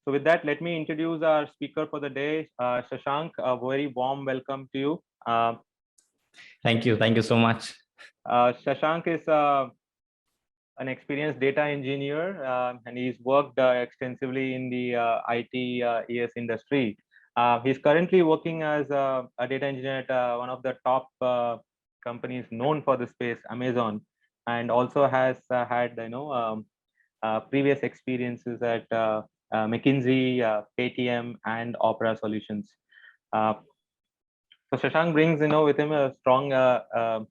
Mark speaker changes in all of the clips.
Speaker 1: So with that, let me introduce our speaker for the day, Shashank. A very warm welcome to you.
Speaker 2: Thank you. Thank you so much.
Speaker 1: Shashank is an experienced data engineer, and he's worked extensively in the IT ES industry. He's currently working as a data engineer at one of the top companies known for the space, Amazon, and also has had previous experiences at McKinsey, Paytm, and Opera Solutions. Uh, so Shashank brings with him a strong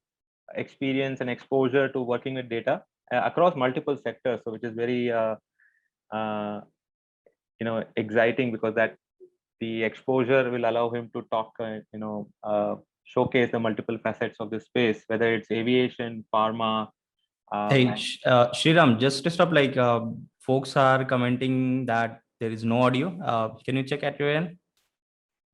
Speaker 1: experience and exposure to working with data across multiple sectors, so which is very uh, exciting, because that the exposure will allow him to talk showcase the multiple facets of this space, whether it's aviation, pharma.
Speaker 2: Hey, Shriram, just to stop, folks are commenting that there is no audio. Can you check at your end?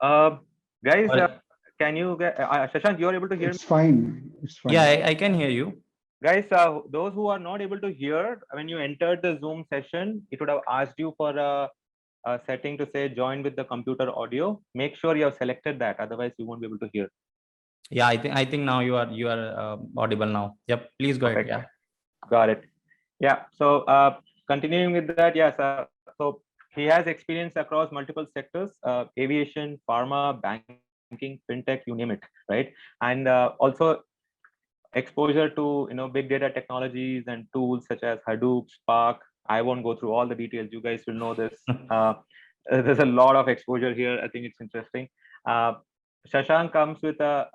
Speaker 1: Guys,
Speaker 2: Or-
Speaker 1: can you get Shashank, you're able to hear me?
Speaker 3: It's fine. It's fine.
Speaker 2: Yeah, I can hear you.
Speaker 1: Guys, those who are not able to hear, when you entered the Zoom session, it would have asked you for a setting to say join with the computer audio. Make sure you have selected that, otherwise you won't be able to hear.
Speaker 2: Yeah, I think now you are audible now. Yep, please go ahead. Yeah.
Speaker 1: Got it. Yeah. So continuing with that, yes. So he has experience across multiple sectors: aviation, pharma, banking, fintech, you name it, right? And also exposure to big data technologies and tools such as Hadoop, Spark. I won't go through all the details. You guys will know this. There's a lot of exposure here. I think it's interesting. Uh, Shashank comes with a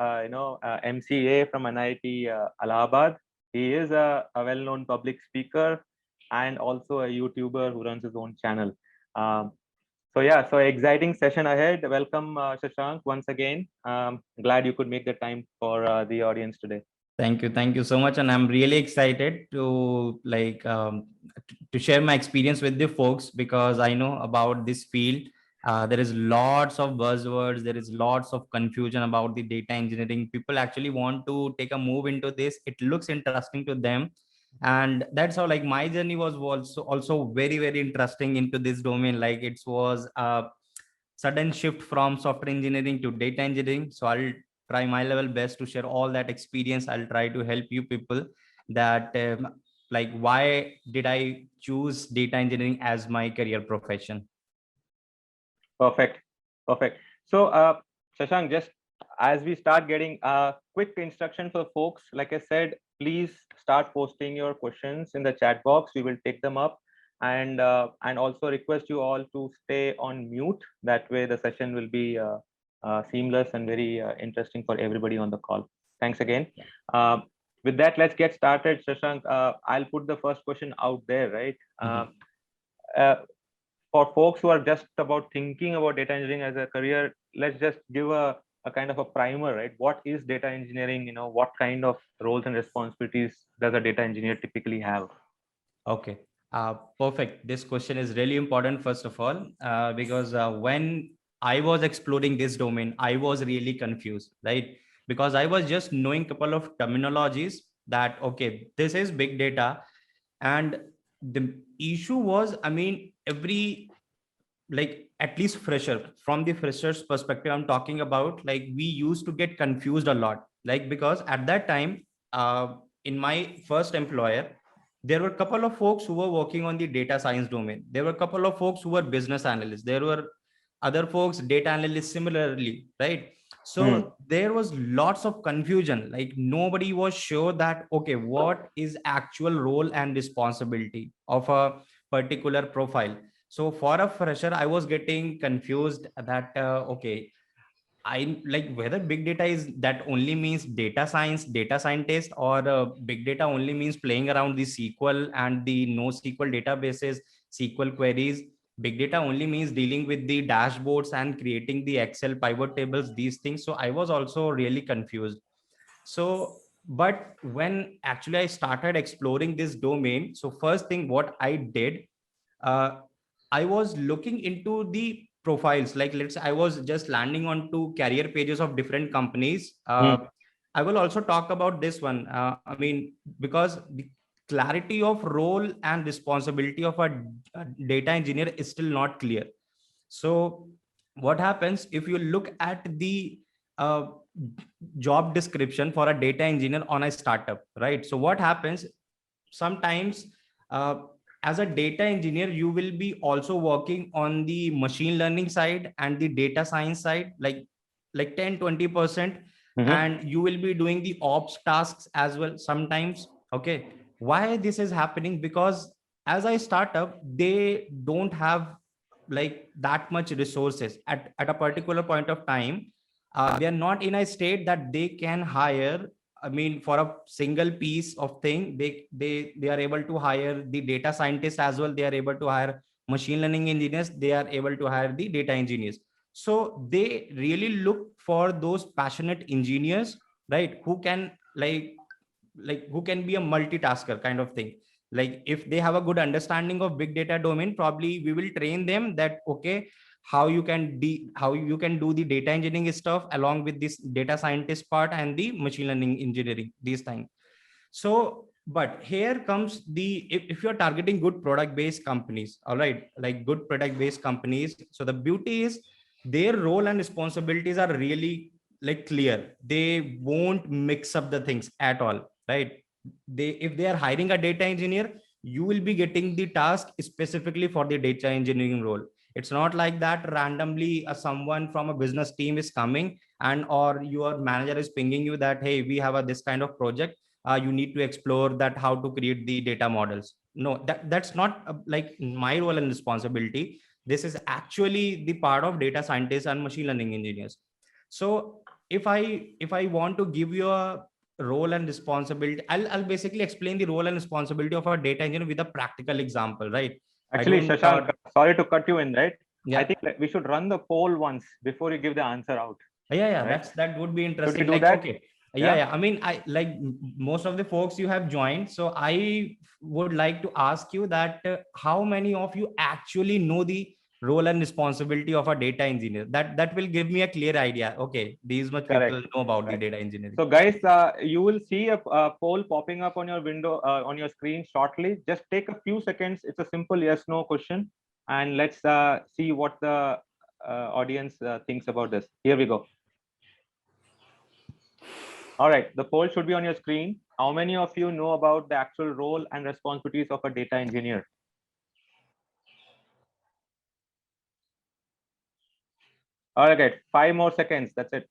Speaker 1: MCA from NIT Allahabad. He is a well-known public speaker and also a YouTuber who runs his own channel. So yeah, so exciting session ahead. Welcome, Shashank, once again. Glad you could make the time for the audience today.
Speaker 2: Thank you so much, and I'm really excited to to share my experience with the folks, because I know about this field. There is lots of buzzwords, there is lots of confusion about the data engineering. People actually want to take a move into this. It looks interesting to them, and that's how like my journey was also very interesting into this domain. Like it was a sudden shift from software engineering to data engineering. So I'll try my level best to share all that experience. I'll try to help you people that like why did I choose data engineering as my career profession.
Speaker 1: Perfect. Perfect. So, Shashank, just as we start getting a quick instruction for folks, like I said, please start posting your questions in the chat box. We will take them up, and also request you all to stay on mute. That way, the session will be seamless and very interesting for everybody on the call. Thanks again. With that, let's get started, Shashank. I'll put the first question out there, right? For folks who are just about thinking about data engineering as a career, let's just give a kind of a primer, right? What is data engineering? What kind of roles and responsibilities does a data engineer typically have?
Speaker 2: Okay, perfect. This question is really important, first of all, because when I was exploring this domain, I was really confused, right? Because I was just knowing a couple of terminologies that, okay, this is big data. And the issue was, I mean, like at least fresher, from the freshers perspective, I'm talking about, like we used to get confused a lot, like because at that time, in my first employer, there were a couple of folks who were working on the data science domain. There were a couple of folks who were business analysts. There were other folks, data analysts similarly, right? So there was lots of confusion. Like nobody was sure that, okay, what is actual role and responsibility of a particular profile. So for a fresher, I was getting confused that, okay, I like whether big data is that only means data science, data scientist, or big data only means playing around the SQL and the NoSQL databases, SQL queries. Big data only means dealing with the dashboards and creating the Excel pivot tables, these things. So I was also really confused. So, but when actually I started exploring this domain, so first thing what I did, uh, I was looking into the profiles. Like let's say I was just landing onto career pages of different companies. I will also talk about this one. I mean, because clarity of role and responsibility of a data engineer is still not clear. So what happens if you look at the uh, job description for a data engineer on a startup, right? So what happens sometimes, uh, as a data engineer, you will be also working on the machine learning side and the data science side, like 10-20%,
Speaker 1: Mhm.
Speaker 2: and you will be doing the ops tasks as well sometimes. Okay, why this is happening? Because as a startup, they don't have like that much resources at a particular point of time. They are not in a state that they can hire, I mean, for a single piece of thing, they are able to hire the data scientists as well. They are able to hire machine learning engineers. They are able to hire the data engineers. So they really look for those passionate engineers, right? Who can who can be a multitasker kind of thing. Like if they have a good understanding of big data domain, probably we will train them that, okay, how you can do the data engineering stuff along with this data scientist part and the machine learning engineering, these things. So but here comes the, if you're targeting good product based companies, all right, like good product based companies, so the beauty is their role and responsibilities are really like clear. They won't mix up the things at all, right? They, if they are hiring a data engineer, you will be getting the task specifically for the data engineering role. It's not like that randomly someone from a business team is coming and or your manager is pinging you that, hey, we have a this kind of project, you need to explore that how to create the data models. No, that's not like my role and responsibility. This is actually the part of data scientists and machine learning engineers. So if I want to give you a role and responsibility, I'll basically explain the role and responsibility of a data engineer with a practical example, right? I
Speaker 1: Actually,
Speaker 2: don't
Speaker 1: Shashank, sorry to cut you in, right? I
Speaker 2: yeah.
Speaker 1: think we should run the poll once before you give the answer out,
Speaker 2: Yeah,
Speaker 1: right?
Speaker 2: that would be
Speaker 1: Should we
Speaker 2: interesting.
Speaker 1: do
Speaker 2: Like,
Speaker 1: that?
Speaker 2: okay,
Speaker 1: Yeah.
Speaker 2: I mean, I like most of the folks you have joined, so I would like to ask you that how many of you actually know the role and responsibility of a data engineer? That will give me a clear idea. Okay, these much people
Speaker 1: Correct.
Speaker 2: know about the
Speaker 1: Right.
Speaker 2: data engineering.
Speaker 1: So, guys, you will see a poll popping up on your window, on your screen shortly. Just take a few seconds. It's a simple yes/no question, and let's see what the audience thinks about this. Here we go. All right, the poll should be on your screen. How many of you know about the actual role and responsibilities of a data engineer? All right, 5 more seconds. That's it,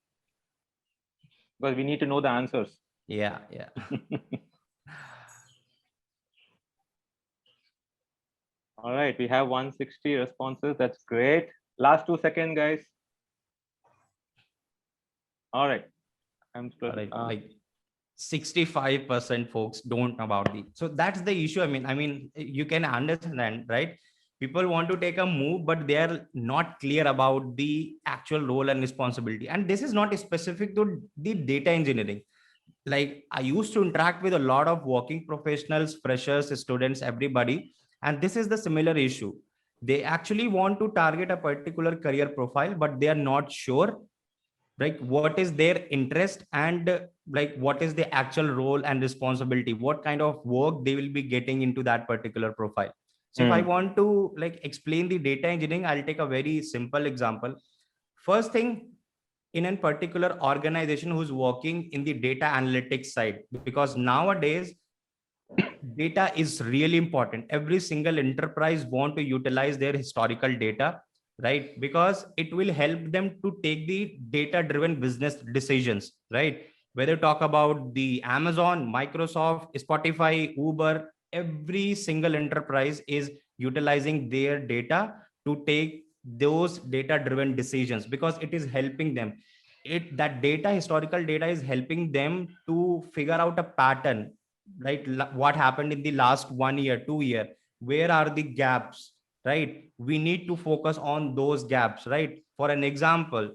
Speaker 1: because we need to know the answers.
Speaker 2: Yeah.
Speaker 1: All right, we have 160 responses. That's great. Last 2 seconds, guys. All right. I'm
Speaker 2: All right,
Speaker 1: uh,
Speaker 2: like 65% folks don't know about the, so that's the issue. I mean you can understand, right? People want to take a move but they are not clear about the actual role and responsibility, and this is not specific to the data engineering. Like I used to interact with a lot of working professionals, freshers, students, everybody, and this is the similar issue. They actually want to target a particular career profile but they are not sure, like what is their interest and like what is the actual role and responsibility, what kind of work they will be getting into that particular profile. So if I
Speaker 1: hmm.
Speaker 2: want to like explain the data engineering, I'll take a very simple example. First thing, in a particular organization who's working in the data analytics side, because nowadays data is really important. Every single enterprise want to utilize their historical data, right? Because it will help them to take the data driven business decisions, right? Whether talk about the Amazon, Microsoft, Spotify, Uber, every single enterprise is utilizing their data to take those data driven decisions because it is helping them. It, that data, historical data, is helping them to figure out a pattern, right? What happened in the last 1 year, 2 year, where are the gaps, right? We need to focus on those gaps, right? For an example,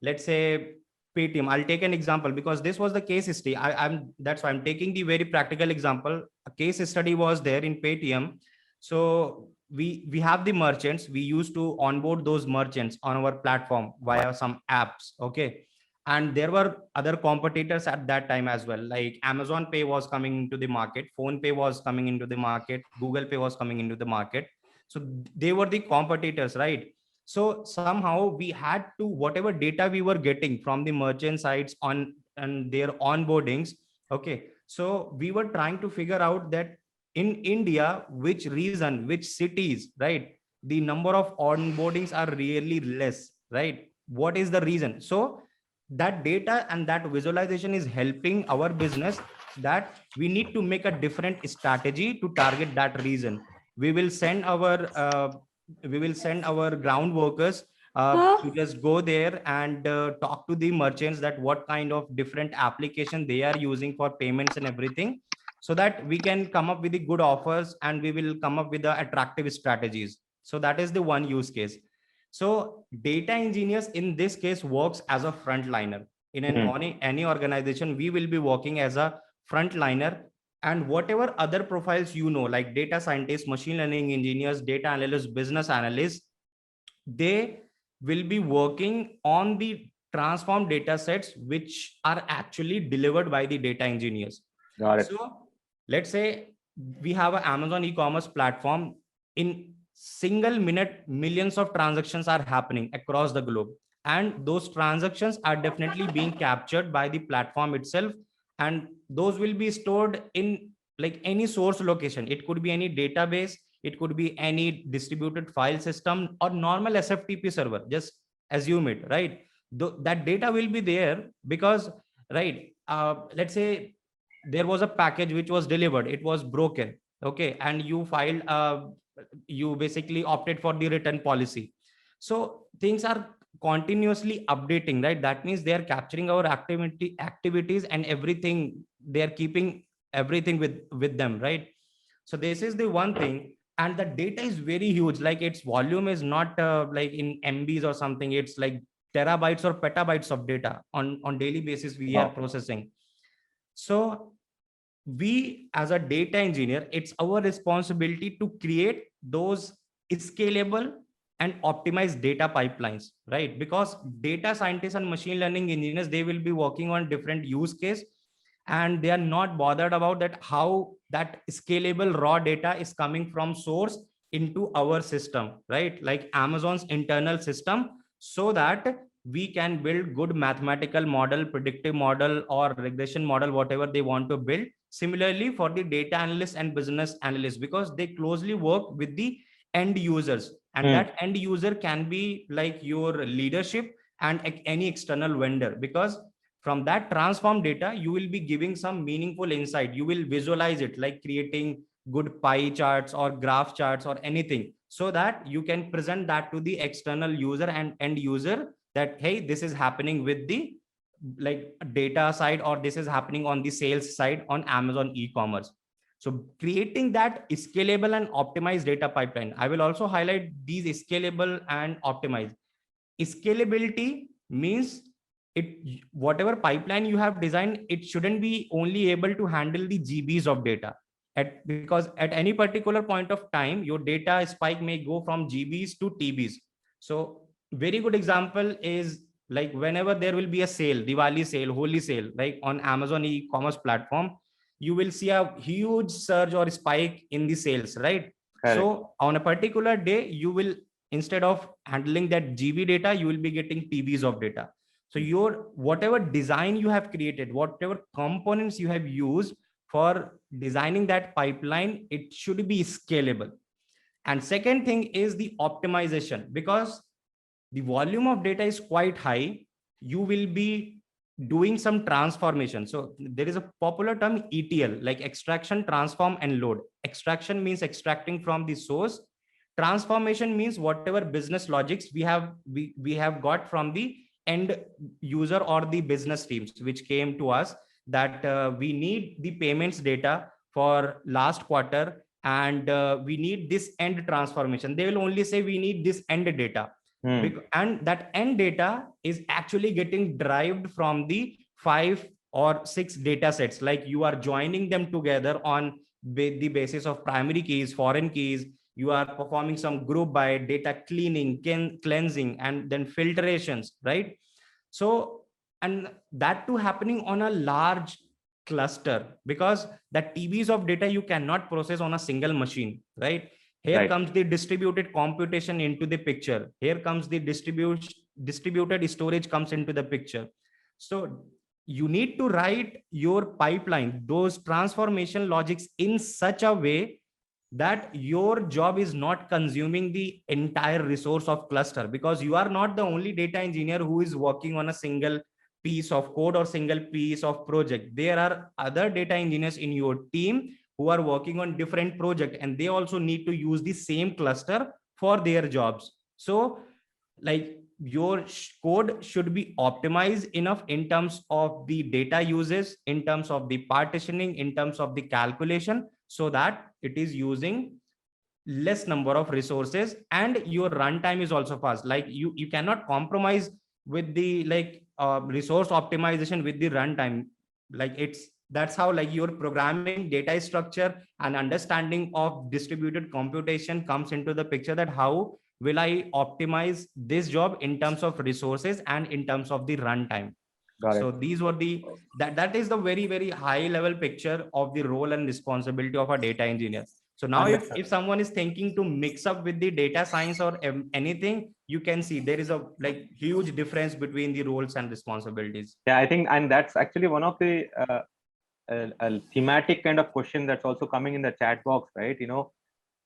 Speaker 2: let's say Paytm, I'll take an example because this was the case study. I'm That's why I'm taking the very practical example. A case study was there in Paytm. So we have the merchants, we used to onboard those merchants on our platform via some apps, okay? and there were other competitors at that time as well, like Amazon Pay was coming into the market, Phone Pay was coming into the market, Google Pay was coming into the market. So they were the competitors, right? So somehow we had to, whatever data we were getting from the merchant sites on and their onboardings, okay, so we were trying to figure out that in India, which region, which cities, right, the number of onboardings are really less, right? What is the reason? So that data and that visualization is helping our business, that we need to make a different strategy to target that reason. We will send our ground workers to just go there and talk to the merchants that what kind of different application they are using for payments and everything, so that we can come up with the good offers and we will come up with the attractive strategies. So that is the one use case. So data engineers in this case works as a frontliner in any organization. We will be working as a frontliner, and whatever other profiles, like data scientists, machine learning engineers, data analysts, business analysts, they will be working on the transformed data sets which are actually delivered by the data engineers.
Speaker 1: Got it.
Speaker 2: So let's say we have an Amazon e-commerce platform. In single minute, millions of transactions are happening across the globe, and those transactions are definitely being captured by the platform itself, and those will be stored in like any source location. It could be any database, it could be any distributed file system or normal SFTP server, just assume it, right? That data will be there because, right, let's say there was a package which was delivered, it was broken, okay, and you filed you basically opted for the return policy. So things are continuously updating, right? That means they are capturing our activities and everything, they are keeping everything with them, right? So this is the one thing. And the data is very huge, like its volume is not like in MBs or something, it's like terabytes or petabytes of data on daily basis we are processing. So we as a data engineer, it's our responsibility to create those scalable and optimized data pipelines, right? Because data scientists and machine learning engineers, they will be working on different use case, and they are not bothered about that how that scalable raw data is coming from source into our system, right? Like Amazon's internal system, so that we can build good mathematical model, predictive model, or regression model, whatever they want to build. Similarly for the data analysts and business analysts, because they closely work with the end users, and that end user can be like your leadership and any external vendor, because from that transformed data you will be giving some meaningful insight. You will visualize it, like creating good pie charts or graph charts or anything, so that you can present that to the external user and end user, that hey, this is happening with the like data side, or this is happening on the sales side on Amazon e-commerce. So creating that scalable and optimized data pipeline, I will also highlight these scalable and optimized. Scalability means it, whatever pipeline you have designed, it shouldn't be only able to handle the GBs of data, because at any particular point of time your data spike may go from GBs to TBs. So very good example is like whenever there will be a sale, Diwali sale, Holi sale, like on Amazon e-commerce platform, you will see a huge surge or spike in the sales, right?
Speaker 1: Correct.
Speaker 2: So on a particular day, you will, instead of handling that GB data, you will be getting TBs of data. So your whatever design you have created, whatever components you have used for designing that pipeline, it should be scalable. And second thing is the optimization, because the volume of data is quite high. You will be doing some transformation. So there is a popular term ETL, like extraction, transform, and load. Extraction means extracting from the source. Transformation means whatever business logics we have got from the end user or the business teams which came to us, that we need the payments data for last quarter, and we need this end transformation. They will only say we need this end data. And that end data is actually getting derived from the 5 or 6 data sets, like you are joining them together on the basis of primary keys, foreign keys. You are performing some group by data cleaning, cleansing, and then filtrations, right? So and that too happening on a large cluster, because the TBs of data you cannot process on a single machine, right? Here
Speaker 1: Right.
Speaker 2: comes the distributed computation into the picture. Here comes the distributed storage comes into the picture. So you need to write your pipeline, those transformation logics in such a way that your job is not consuming the entire resource of cluster, because you are not the only data engineer who is working on a single piece of code or single piece of project. There are other data engineers in your team who are working on different project, and they also need to use the same cluster for their jobs. So like your code should be optimized enough in terms of the data uses, in terms of the partitioning, in terms of the calculation, so that it is using less number of resources, and your runtime is also fast. Like you cannot compromise with the resource optimization with the runtime. Like it's that's how like your programming data structure and understanding of distributed computation comes into the picture, that how will I optimize this job in terms of resources and in terms of the runtime.
Speaker 1: Got it.
Speaker 2: So these were the that is the very very high level picture of the role and responsibility of a data engineer. So now
Speaker 1: Understood.
Speaker 2: if someone is thinking to mix up with the data science or anything, you can see there is a like huge difference between the roles and responsibilities.
Speaker 1: Yeah, I think, and that's actually one of the a thematic kind of question that's also coming in the chat box, right?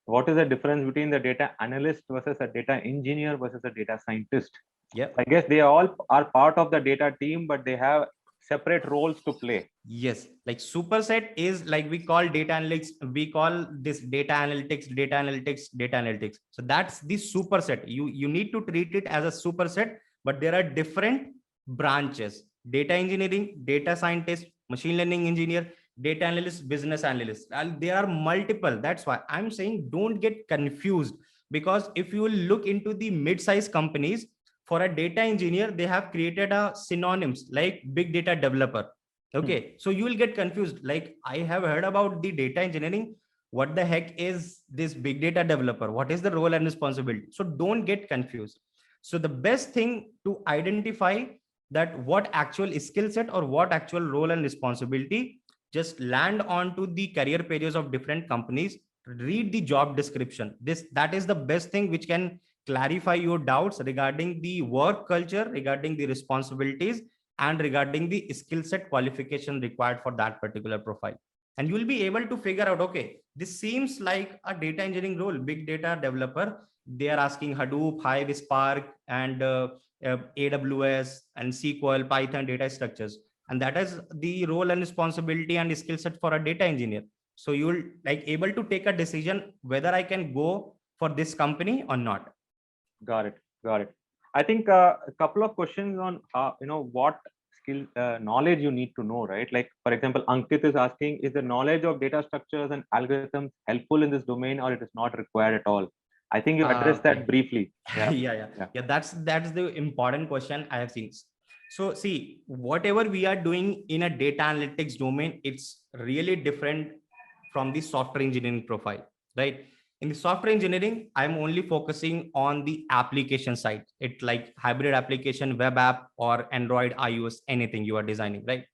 Speaker 1: What is the difference between the data analyst versus a data engineer versus a data scientist?
Speaker 2: Yeah.
Speaker 1: I guess they all are part of the data team, but they have separate roles to play.
Speaker 2: Yes, like superset is like we call data analytics, we call this data analytics, data analytics, data analytics. So that's the superset. You need to treat it as a superset, but there are different branches: data engineering, data scientist, machine learning engineer, data analyst, business analyst. And there are multiple. That's why I'm saying don't get confused, because if you look into the mid-sized companies, for a data engineer, they have created a synonyms like big data developer. Okay, so you will get confused. Like I have heard about the data engineering. What the heck is this big data developer? What is the role and responsibility? So don't get confused. So the best thing to identify that what actual skill set or what actual role and responsibility, just land onto the career pages of different companies, read the job description. That is the best thing which can clarify your doubts regarding the work culture, regarding the responsibilities, and regarding the skill set qualification required for that particular profile. And you will be able to figure out, okay, this seems like a data engineering role, big data developer. They are asking Hadoop, Hive, Spark, and AWS and SQL, Python data structures. And that is the role and responsibility and skill set for a data engineer. So you will like able to take a decision whether I can go for this company or not.
Speaker 1: Got it. Got it. I think a couple of questions on what skill knowledge you need to know, right? Like for example, Ankit is asking, is the knowledge of data structures and algorithms helpful in this domain, or it is not required at all? I think you addressed that briefly.
Speaker 2: Yeah. Yeah. That's the important question I have seen. So see, whatever we are doing in a data analytics domain, it's really different from the software engineering profile, right? In the software engineering, I'm only focusing on the application side. It like hybrid application, web app, or Android, iOS, anything you are designing, right?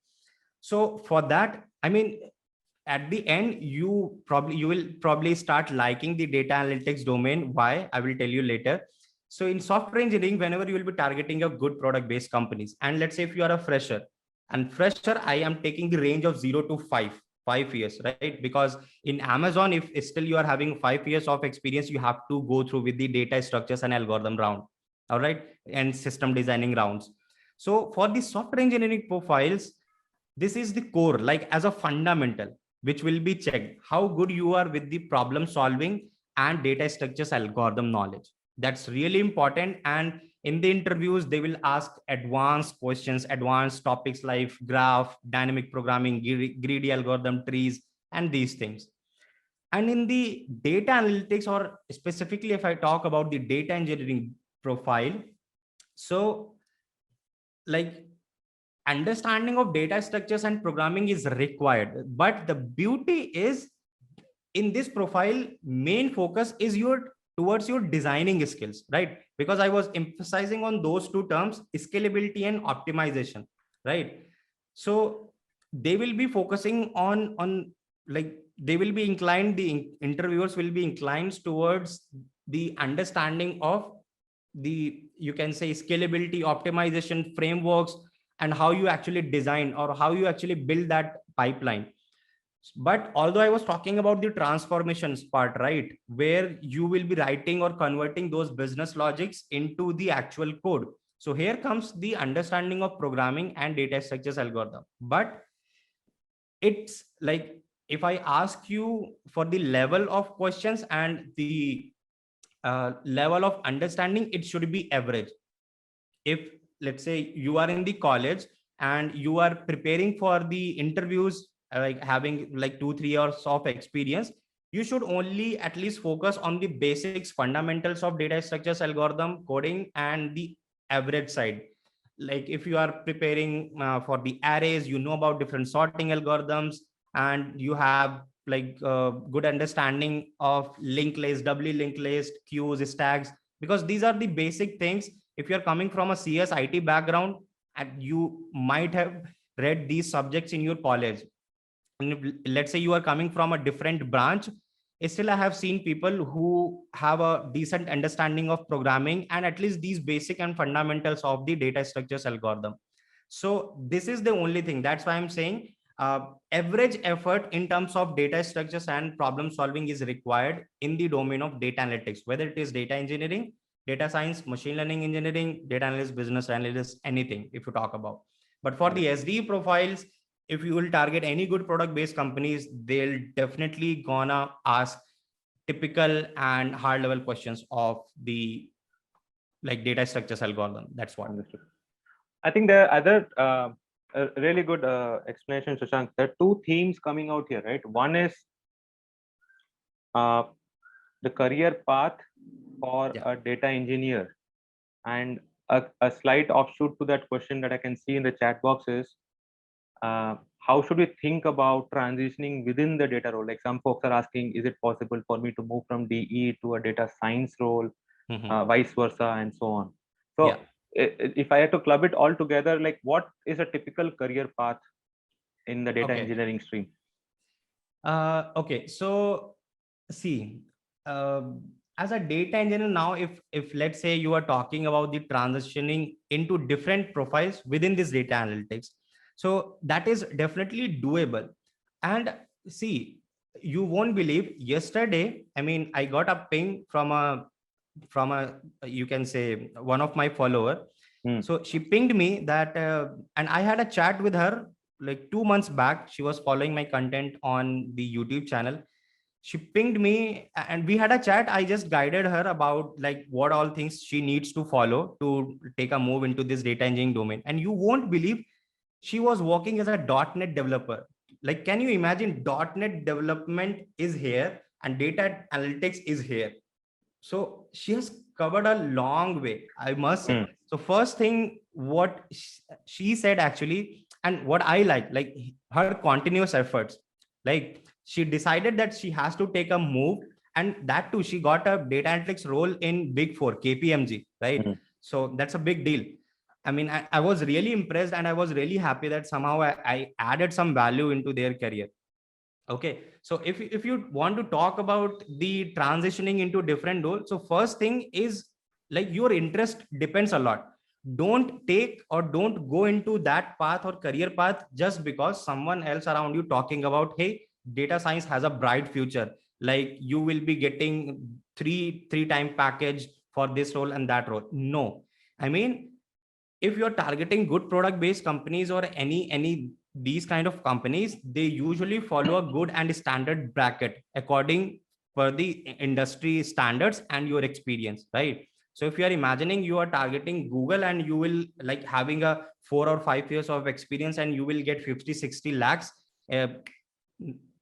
Speaker 2: So for that, I mean, at the end, you will probably start liking the data analytics domain. Why? I will tell you later. So in software engineering, whenever you will be targeting a good product based companies, and let's say if you are a fresher, and fresher, I am taking the range of 0 to 5 years, right? Because in Amazon, if still you are having 5 years of experience, you have to go through with the data structures and algorithm round, all right, and system designing rounds. So for the software engineering profiles, this is the core, like as a fundamental, which will be checked how good you are with the problem solving and data structures algorithm knowledge. That's really important. And in the interviews, they will ask advanced questions, advanced topics like graph, dynamic programming, greedy algorithm trees, and these things. And in the data analytics, or specifically if I talk about the data engineering profile, so like understanding of data structures and programming is required, but the beauty is in this profile, main focus is towards your designing skills, right? Because I was emphasizing on those two terms, scalability and optimization. right? So they will be focusing on like they will be inclined, the interviewers will be inclined towards the understanding of the, you can say, scalability, optimization frameworks, and how you actually design or how you actually build that pipeline. But although I was talking about the transformations part, right, where you will be writing or converting those business logics into the actual code. So here comes the understanding of programming and data structures algorithm. But it's like, if I ask you for the level of questions and the level of understanding, it should be average. If, let's say, you are in the college and you are preparing for the interviews, like having like 2-3 years of experience, you should only at least focus on the basics, fundamentals of data structures, algorithm, coding, and the average side. Like if you are preparing for the arrays, you know about different sorting algorithms, and you have like good understanding of linked list, doubly linked list, queues, stacks, because these are the basic things. If you're coming from a CS IT background, and you might have read these subjects in your college, and if, let's say, you are coming from a different branch, still I have seen people who have a decent understanding of programming and at least these basic and fundamentals of the data structures algorithm. So this is the only thing. That's why I'm saying average effort in terms of data structures and problem solving is required in the domain of data analytics, whether it is data engineering, data science, machine learning engineering, data analyst, business analyst, anything if you talk about. But for the SDE profiles, if you will target any good product based companies, they'll definitely gonna ask typical and hard level questions of the like data structures algorithm. That's what.
Speaker 1: Understood. I think there are other really good explanation, Shashank. There are two themes coming out here, right? One is the career path for
Speaker 2: Yeah.
Speaker 1: a data engineer, and a slight offshoot to that question that I can see in the chat box is how should we think about transitioning within the data role? Like some folks are asking, is it possible for me to move from DE to a data science role, vice versa, and so on. So
Speaker 2: Yeah.
Speaker 1: if I had to club it all together, like what is a typical career path in the data
Speaker 2: Okay.
Speaker 1: engineering stream?
Speaker 2: Okay. So see, as a data engineer now, if let's say you are talking about the transitioning into different profiles within this data analytics, so that is definitely doable. And see, you won't believe, yesterday, I mean, I got a ping from a, you can say, one of my follower. So she pinged me that and I had a chat with her like 2 months back. She was following my content on the YouTube channel. She pinged me and we had a chat. I just guided her about like what all things she needs to follow to take a move into this data engineering domain. And you won't believe, she was working as a .NET developer. Like, can you imagine, .NET development is here and data analytics is here. So she has covered a long way, I must say. So first thing, what she said actually, and what I like her continuous efforts. Like, she decided that she has to take a move, and that too, she got a data analytics role in Big Four, KPMG, right? So that's a big deal. I mean, I was really impressed and I was really happy that somehow I added some value into their career. Okay, so if you want to talk about the transitioning into different roles, so first thing is like your interest depends a lot. Don't take or don't go into that path or career path just because someone else around you talking about, hey, data science has a bright future, like you will be getting three time package for this role and that role. No, I mean, if you're targeting good product based companies or any these kind of companies, they usually follow a good and standard bracket according for the industry standards and your experience, right? So if you are imagining you are targeting Google and you will like having a 4 or 5 years of experience and you will get 50-60 lakhs, uh,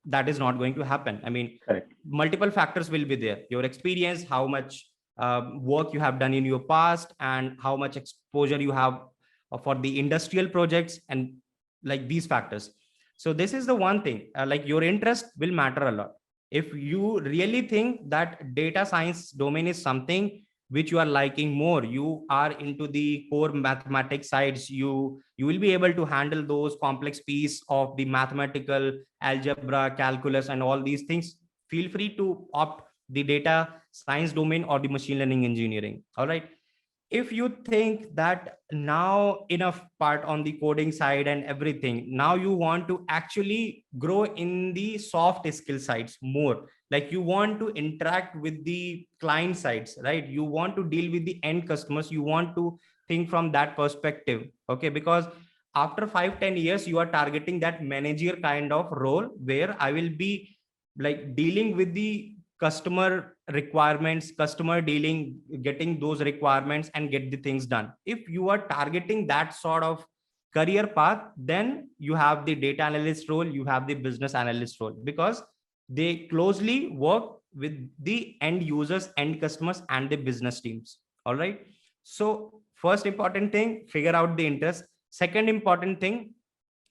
Speaker 2: that is not going to happen. I mean,
Speaker 1: Correct.
Speaker 2: Multiple factors will be there: your experience, how much work you have done in your past, and how much exposure you have for the industrial projects, and like these factors. So this is the one thing, like your interest will matter a lot. If you really think that data science domain is something which you are liking more. You are into the core mathematics sides. You will be able to handle those complex piece of the mathematical algebra, calculus, and all these things. Feel free to opt the data science domain or the machine learning engineering. All right. If you think that now enough part on the coding side and everything, now you want to actually grow in the soft skill sides more, like you want to interact with the client sides, right? You want to deal with the end customers, you want to think from that perspective. Okay, because after 5-10 years you are targeting that manager kind of role where I will be like dealing with the customer requirements, customer dealing, getting those requirements and get the things done. If you are targeting that sort of career path, then you have the data analyst role, you have the business analyst role, because they closely work with the end users, end customers, and the business teams. All right. So first important thing, figure out the interest. Second important thing,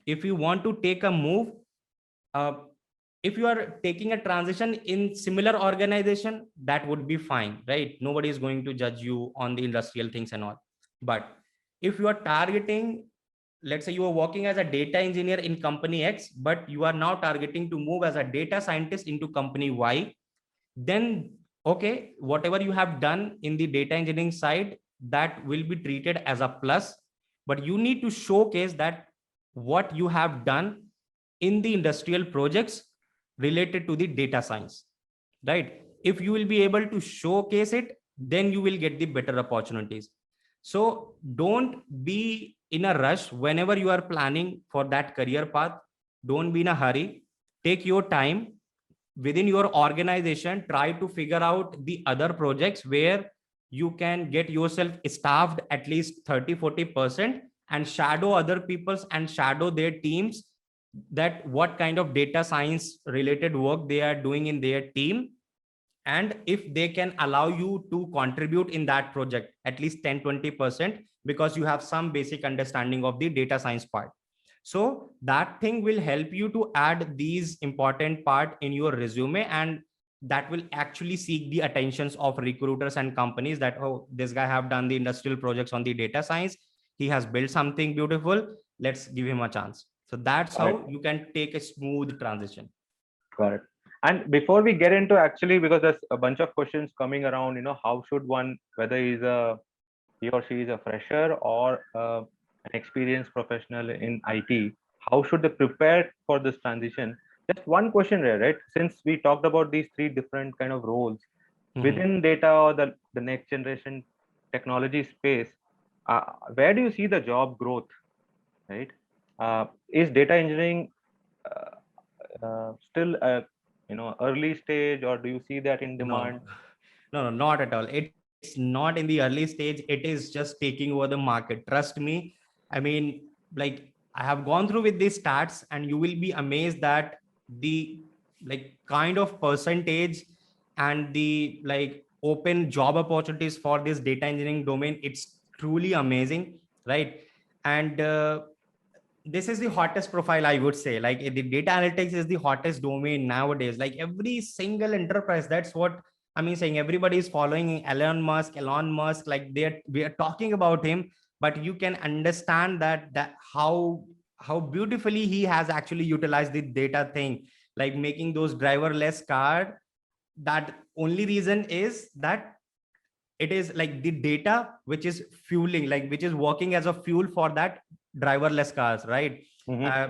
Speaker 2: if you want to take a move, uh, if you are taking a transition in similar organization, that would be fine, right? Nobody is going to judge you on the industrial things and all. But if you are targeting, let's say you are working as a data engineer in company X, but you are now targeting to move as a data scientist into company Y, then okay, whatever you have done in the data engineering side, that will be treated as a plus, but you need to showcase that what you have done in the industrial projects related to the data science, right? If you will be able to showcase it, then you will get the better opportunities. So don't be in a rush whenever you are planning for that career path. Don't be in a hurry. Take your time. Within your organization, try to figure out the other projects where you can get yourself staffed at least 30-40% and shadow other people's and shadow their teams, that what kind of data science related work they are doing in their team, and if they can allow you to contribute in that project at least 10-20%, because you have some basic understanding of the data science part. So that thing will help you to add these important part in your resume, and that will actually seek the attentions of recruiters and companies that, oh, this guy have done the industrial projects on the data science, he has built something beautiful, let's give him a chance. So that's
Speaker 1: Got it.
Speaker 2: how you can take a smooth transition.
Speaker 1: Got it. And before we get into, actually, because there's a bunch of questions coming around, how should one, whether he or she is a fresher or an experienced professional in IT, how should they prepare for this transition? Just one question there, right? Since we talked about these three different kind of roles within data or the next generation technology space, where do you see the job growth, right? Is data engineering still a early stage, or do you see that in demand?
Speaker 2: No, not at all. It's not in the early stage. It is just taking over the market. Trust me. I mean, like I have gone through with these stats, and you will be amazed that the like kind of percentage and the like open job opportunities for this data engineering domain, it's truly amazing, right? And this is the hottest profile, I would say. Like the data analytics is the hottest domain nowadays. Like every single enterprise, that's what I mean saying, everybody is following Elon Musk, like we are talking about him. But you can understand that how beautifully he has actually utilized the data thing, like making those driverless car. That only reason is that it is like the data which is fueling, like which is working as a fuel for that driverless cars, right? uh,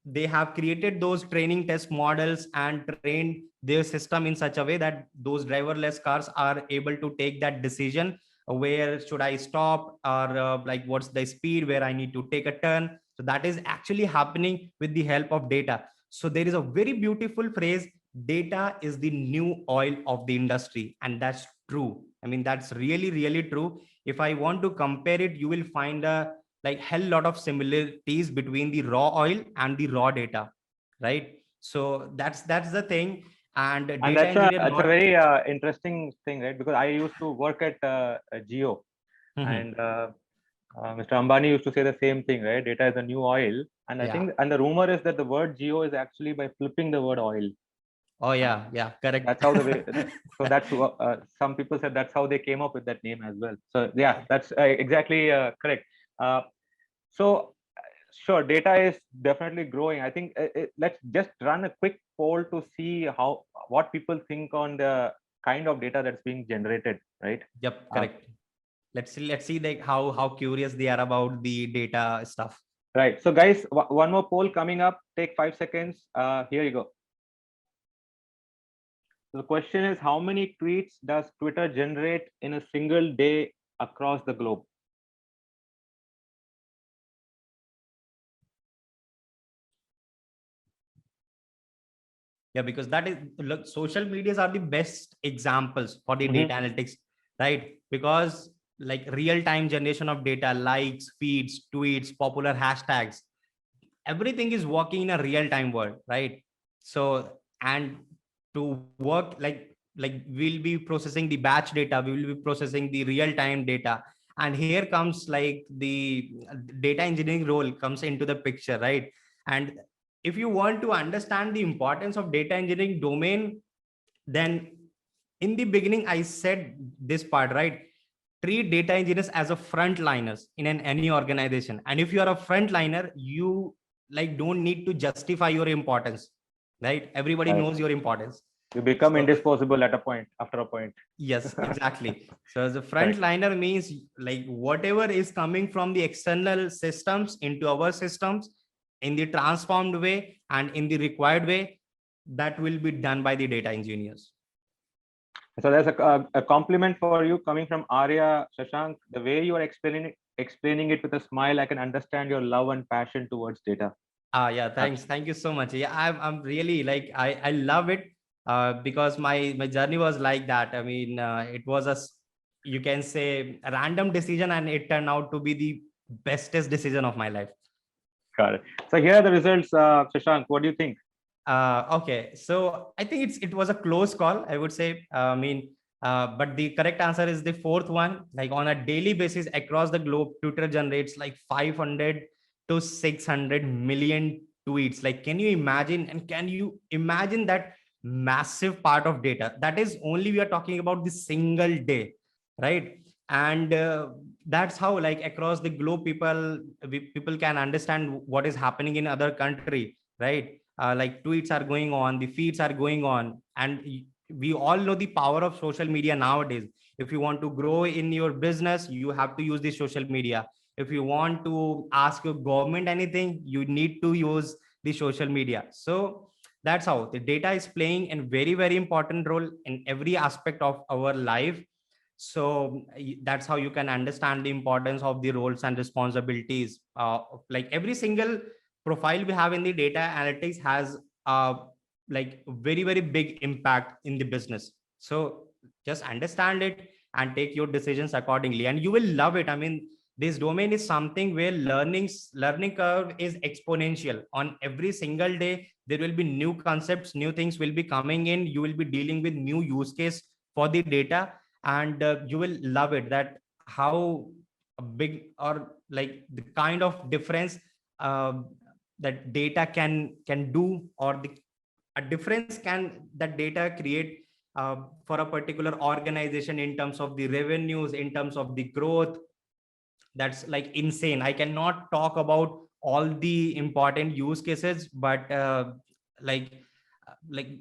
Speaker 2: they have created those training test models and trained their system in such a way that those driverless cars are able to take that decision, where should I stop, or like what's the speed where I need to take a turn. So that is actually happening with the help of data. So there is a very beautiful phrase, data is the new oil of the industry, and that's true. I mean, that's really, really true. If I want to compare it, you will find a like hell lot of similarities between the raw oil and the raw data, right? So that's the thing. And
Speaker 1: And
Speaker 2: data engineer
Speaker 1: that's a
Speaker 2: not.
Speaker 1: very interesting thing, right? Because I used to work at Geo,
Speaker 2: Mhm.
Speaker 1: and Mr. Ambani used to say the same thing, right? Data is the new oil, and I
Speaker 2: Yeah.
Speaker 1: think, and the rumor is that the word Geo is actually by flipping the word oil.
Speaker 2: Oh yeah, yeah, correct.
Speaker 1: That's how the way. So that's some people said that's how they came up with that name as well. So yeah, that's exactly correct. Uh, so sure, data is definitely growing. I think let's just run a quick poll to see how what people think on the kind of data that's being generated, right?
Speaker 2: Yep,
Speaker 1: Uh,
Speaker 2: correct. Let's see like how curious they are about the data stuff.
Speaker 1: right. So guys, one more poll coming up. Take 5 seconds. Here you go. The question is, how many tweets does Twitter generate in a single day across the globe?
Speaker 2: Yeah, because that is, look, social medias are the best examples for the data analytics, right? Because like real time generation of data, likes, feeds, tweets, popular hashtags, everything is working in a real time world, right? So, and to work like we'll be processing the batch data, we will be processing the real time data, and here comes like the data engineering role comes into the picture, right? And if you want to understand the importance of data engineering domain, then in the beginning I said this part, right? Treat data engineers as a frontliners in any organization, and if you are a frontliner, you like don't need to justify your importance, right? Everybody
Speaker 1: Right.
Speaker 2: knows your importance.
Speaker 1: You become
Speaker 2: So
Speaker 1: indisposable at a point, after a point.
Speaker 2: yes, exactly. So as a
Speaker 1: Correct.
Speaker 2: frontliner means like whatever is coming from the external systems into our systems in the transformed way and in the required way, that will be done by the data engineers.
Speaker 1: So there's a compliment for you coming from Arya. Shashank, the way you are explaining it with a smile, I can understand your love and passion towards data.
Speaker 2: Ah, yeah, thanks. Thank you so much. Yeah, I'm really like, I love it because my journey was like that. I mean, it was you can say a random decision, and it turned out to be the bestest decision of my life.
Speaker 1: Got it. So here are the results, Shashank. What do you think?
Speaker 2: Okay, so I think it was a close call, I would say. I mean, but the correct answer is the fourth one. Like on a daily basis across the globe, Twitter generates like 500 to 600 million tweets. Like, can you imagine? And can you imagine that massive part of data? That is only we are talking about the single day, right? And that's how like across the globe, people can understand what is happening in other country, right? Like tweets are going on, the feeds are going on, and we all know the power of social media nowadays. If you want to grow in your business, you have to use the social media. If you want to ask your government anything, you need to use the social media. So that's how the data is playing a very, very important role in every aspect of our life. So that's how you can understand the importance of the roles and responsibilities. Like every single profile we have in the data analytics has like very, very big impact in the business. So just understand it and take your decisions accordingly, and you will love it. I mean, this domain is something where learning curve is exponential. On every single day there will be new concepts, new things will be coming in, you will be dealing with new use case for the data, and you will love it that how big or like the kind of difference uh, that data can do, or the a difference can that data create for a particular organization in terms of the revenues, in terms of the growth. That's like insane. I cannot talk about all the important use cases, but like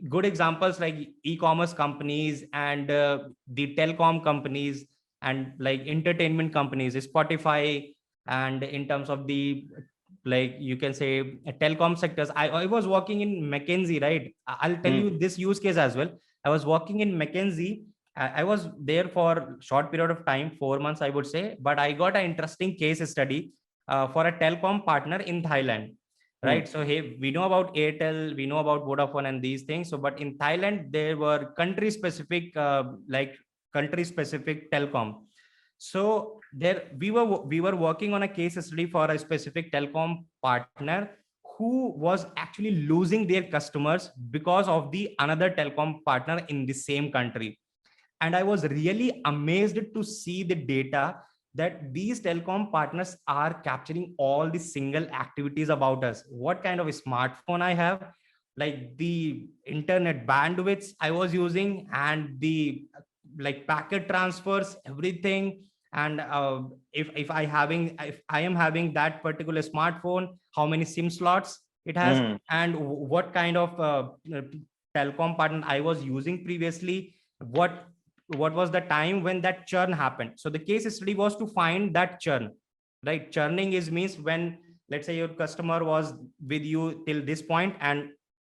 Speaker 2: good examples like e-commerce companies and the telecom companies and like entertainment companies, Spotify, and in terms of the like you can say telecom sectors. I was working in McKinsey, right? I'll tell you
Speaker 1: Hmm.
Speaker 2: this use case as well. I was working in McKinsey. I was there for short period of time, 4 months, I would say, but I got an interesting case study for a telecom partner in Thailand,
Speaker 1: Hmm.
Speaker 2: right? So hey, we know about Airtel, we know about Vodafone and these things. So, but in Thailand, there were country specific, like country specific telecom. So there we were working on a case study for a specific telecom partner who was actually losing their customers because of the another telecom partner in the same country. And I was really amazed to see the data that these telecom partners are capturing all the single activities about us. What kind of a smartphone I have, like the internet bandwidths I was using, and the like packet transfers, everything. And if I am having that particular smartphone, how many SIM slots it has,
Speaker 1: Mm.
Speaker 2: and what kind of telecom partner I was using previously, what was the time when that churn happened. So the case study was to find that churn, right? Churning is means when, let's say, your customer was with you till this point and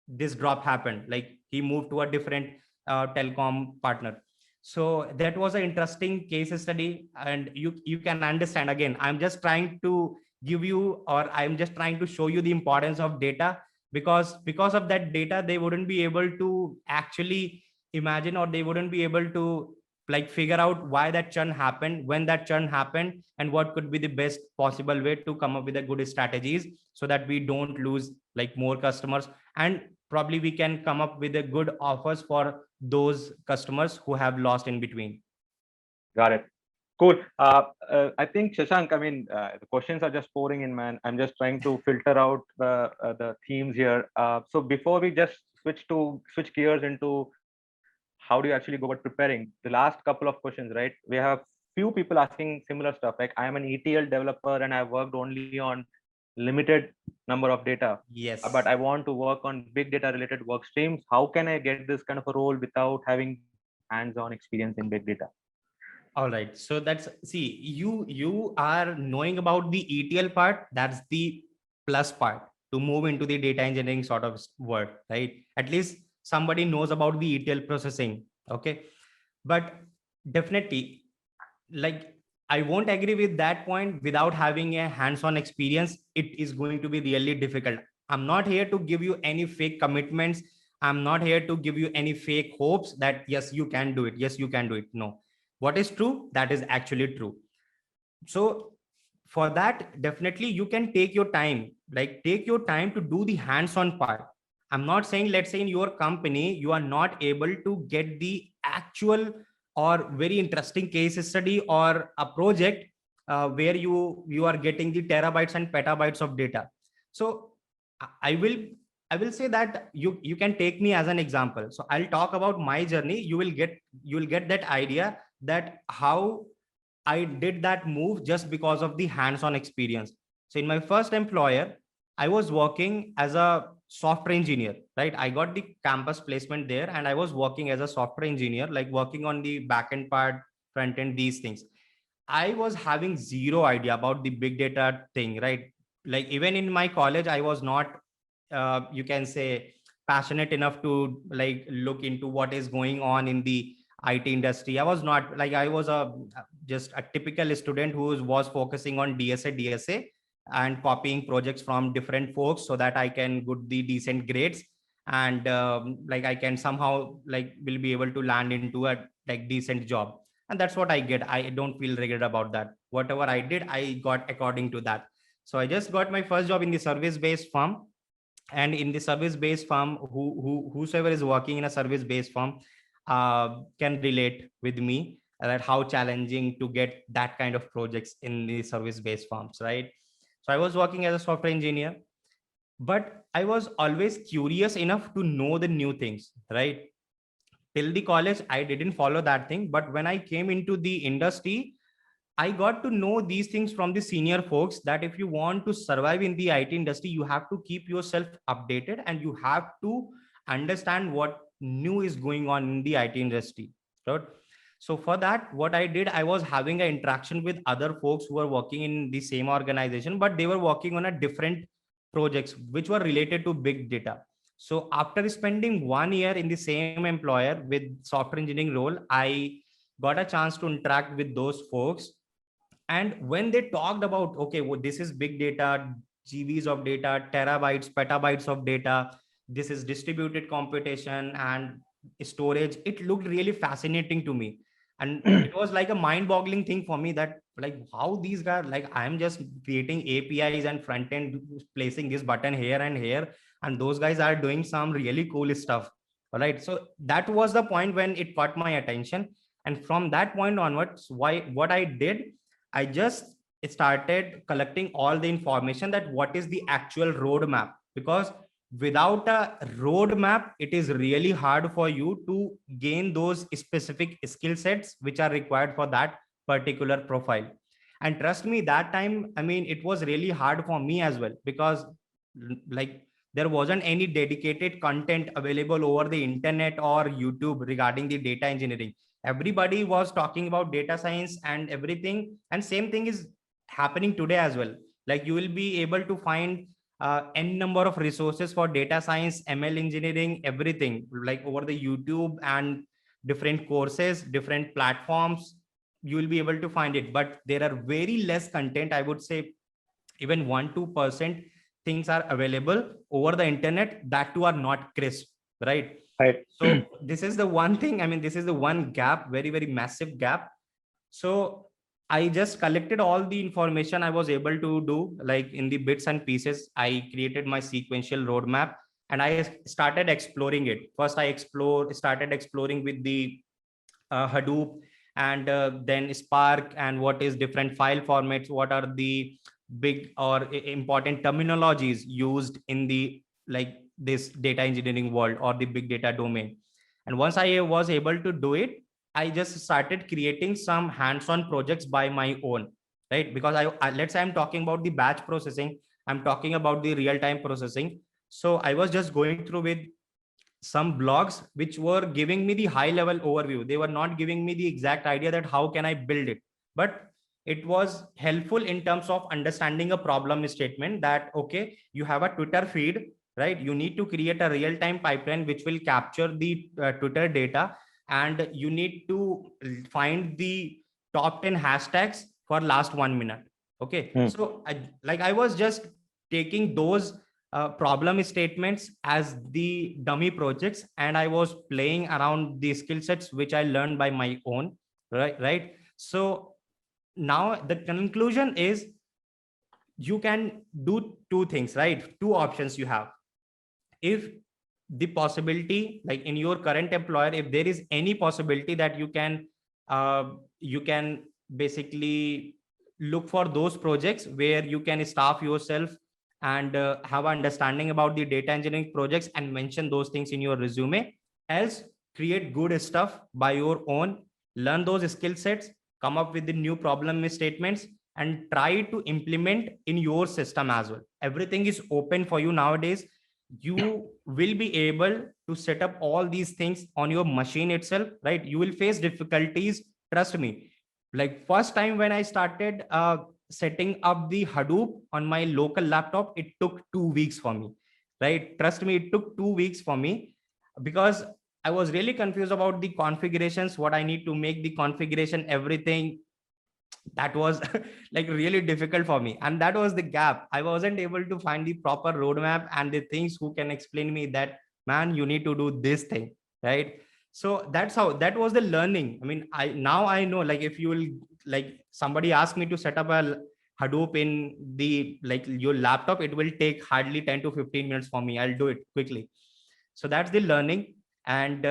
Speaker 2: this drop happened, like he moved to a different telecom partner. So that was an interesting case study, and you can understand. Again, I'm just trying to give you, or I'm just trying to show you the importance of data, because of that data they wouldn't be able to actually imagine, or they wouldn't be able to like figure out why that churn happened, when that churn happened, and what could be the best possible way to come up with a good strategies, so that we don't lose like more customers, and probably we can come up with a good offers for those customers who have lost in between.
Speaker 1: Got it. Cool. I think Shashank, I mean, the questions are just pouring in, man. I'm just trying to filter out the themes here. So before we just switch gears into how do you actually go about preparing, the last couple of questions, right? We have few people asking similar stuff. Like, I am an ETL developer and I worked only on limited number of data, but
Speaker 2: Yes.
Speaker 1: I want to work on big data related work streams. How can I get this kind of a role without having hands-on experience in big data?
Speaker 2: All right. So that's, see, you are knowing about the ETL part. That's the plus part to move into the data engineering sort of world, right? At least somebody knows about the ETL processing. Okay. But definitely, like, I won't agree with that point. Without having a hands-on experience, it is going to be really difficult. I'm not here to give you any fake commitments. I'm not here to give you any fake hopes that yes, you can do it, yes, you can do it. No, what is true, that is actually true. So for that, definitely you can take your time, like take your time to do the hands-on part. I'm not saying, let's say in your company you are not able to get the actual or very interesting case study or a project where you are getting the terabytes and petabytes of data. So i I will I will say that you can take me as an example. So I'll talk about my journey. You will get that idea that how I did that move just because of the hands-on experience. So in my first employer, I was working as a software engineer, right? I got the campus placement there and I was working as a software engineer, like working on the backend part, front end, these things. I was having zero idea about the big data thing, right? Like even in my college, I was not, you can say, passionate enough to like look into what is going on in the IT industry. I was not like, I was a just a typical student who was focusing on DSA, and copying projects from different folks so that I can get the decent grades, and like I can somehow like will be able to land into a like decent job. And that's what I get. I don't feel regret about that. Whatever I did, I got according to that. So I just got my first job in the service based firm. And in the service based firm, whosoever is working in a service based firm can relate with me, that how challenging to get that kind of projects in the service based firms, right? So I was working as a software engineer, but I was always curious enough to know the new things, right? Till the college I didn't follow that thing, but when I came into the industry, I got to know these things from the senior folks, that if you want to survive in the IT industry, you have to keep yourself updated and you have to understand what new is going on in the IT industry, right? So for that, what I did, I was having an interaction with other folks who were working in the same organization, but they were working on a different projects which were related to big data. So after spending 1 year in the same employer with software engineering role, I got a chance to interact with those folks. And when they talked about, okay, well, this is big data, GBs of data, terabytes, petabytes of data, this is distributed computation and storage, it looked really fascinating to me. And it was like a mind boggling thing for me, that like how these guys, like I'm just creating APIs and front end, placing this button here and here, and those guys are doing some really cool stuff. All right. So that was the point when it caught my attention. And from that point onwards, what I did, I just started collecting all the information, that what is the actual roadmap, because without a roadmap, it is really hard for you to gain those specific skill sets which are required for that particular profile. And trust me, that time, I mean, it was really hard for me as well, because like there wasn't any dedicated content available over the internet or YouTube regarding the data engineering. Everybody was talking about data science and everything, and same thing is happening today as well. Like you will be able to find n number of resources for data science, ML engineering, everything, like over the YouTube and different courses, different platforms. You will be able to find it, but there are very less content. I would say even 1-2% things are available over the internet, that too are not crisp, right?
Speaker 1: Right.
Speaker 2: So this is the one thing, I mean, this is the one gap, very, very massive gap. So I just collected all the information I was able to do, like in the bits and pieces. I created my sequential roadmap and I started exploring it. First, started exploring with the Hadoop, and then Spark, and what is different file formats, what are the big or important terminologies used in the like this data engineering world or the big data domain. And once I was able to do it, I just started creating some hands-on projects by my own, right? Because let's say I'm talking about the batch processing, I'm talking about the real-time processing. So I was just going through with some blogs which were giving me the high level overview. They were not giving me the exact idea that how can I build it, but it was helpful in terms of understanding a problem statement that, okay, you have a Twitter feed, right? You need to create a real time pipeline which will capture the Twitter data, and you need to find the top 10 hashtags for last 1 minute. Okay. So I was just taking those problem statements as the dummy projects, and I was playing around the skill sets which I learned by my own, right? So now the conclusion is, you can do two things, right? Two options you have. If the possibility, like in your current employer, if there is any possibility that you can basically look for those projects where you can staff yourself and have understanding about the data engineering projects and mention those things in your resume. Else, create good stuff by your own, learn those skill sets, come up with the new problem statements, and try to implement in your system as well. Everything is open for you nowadays. You will be able to set up all these things on your machine itself, right? You will face difficulties, trust me. Like first time when I started setting up the Hadoop on my local laptop, it took 2 weeks for me, right? Trust me, it took 2 weeks for me, because I was really confused about the configurations, what I need to make the configuration, everything. That was like really difficult for me, and that was the gap. I wasn't able to find the proper roadmap and the things who can explain me that, man, you need to do this thing, right? So that's how, that was the learning. I mean, I know, like if you will, like somebody asked me to set up a Hadoop in the like your laptop, it will take hardly 10 to 15 minutes for me. I'll do it quickly. So that's the learning. And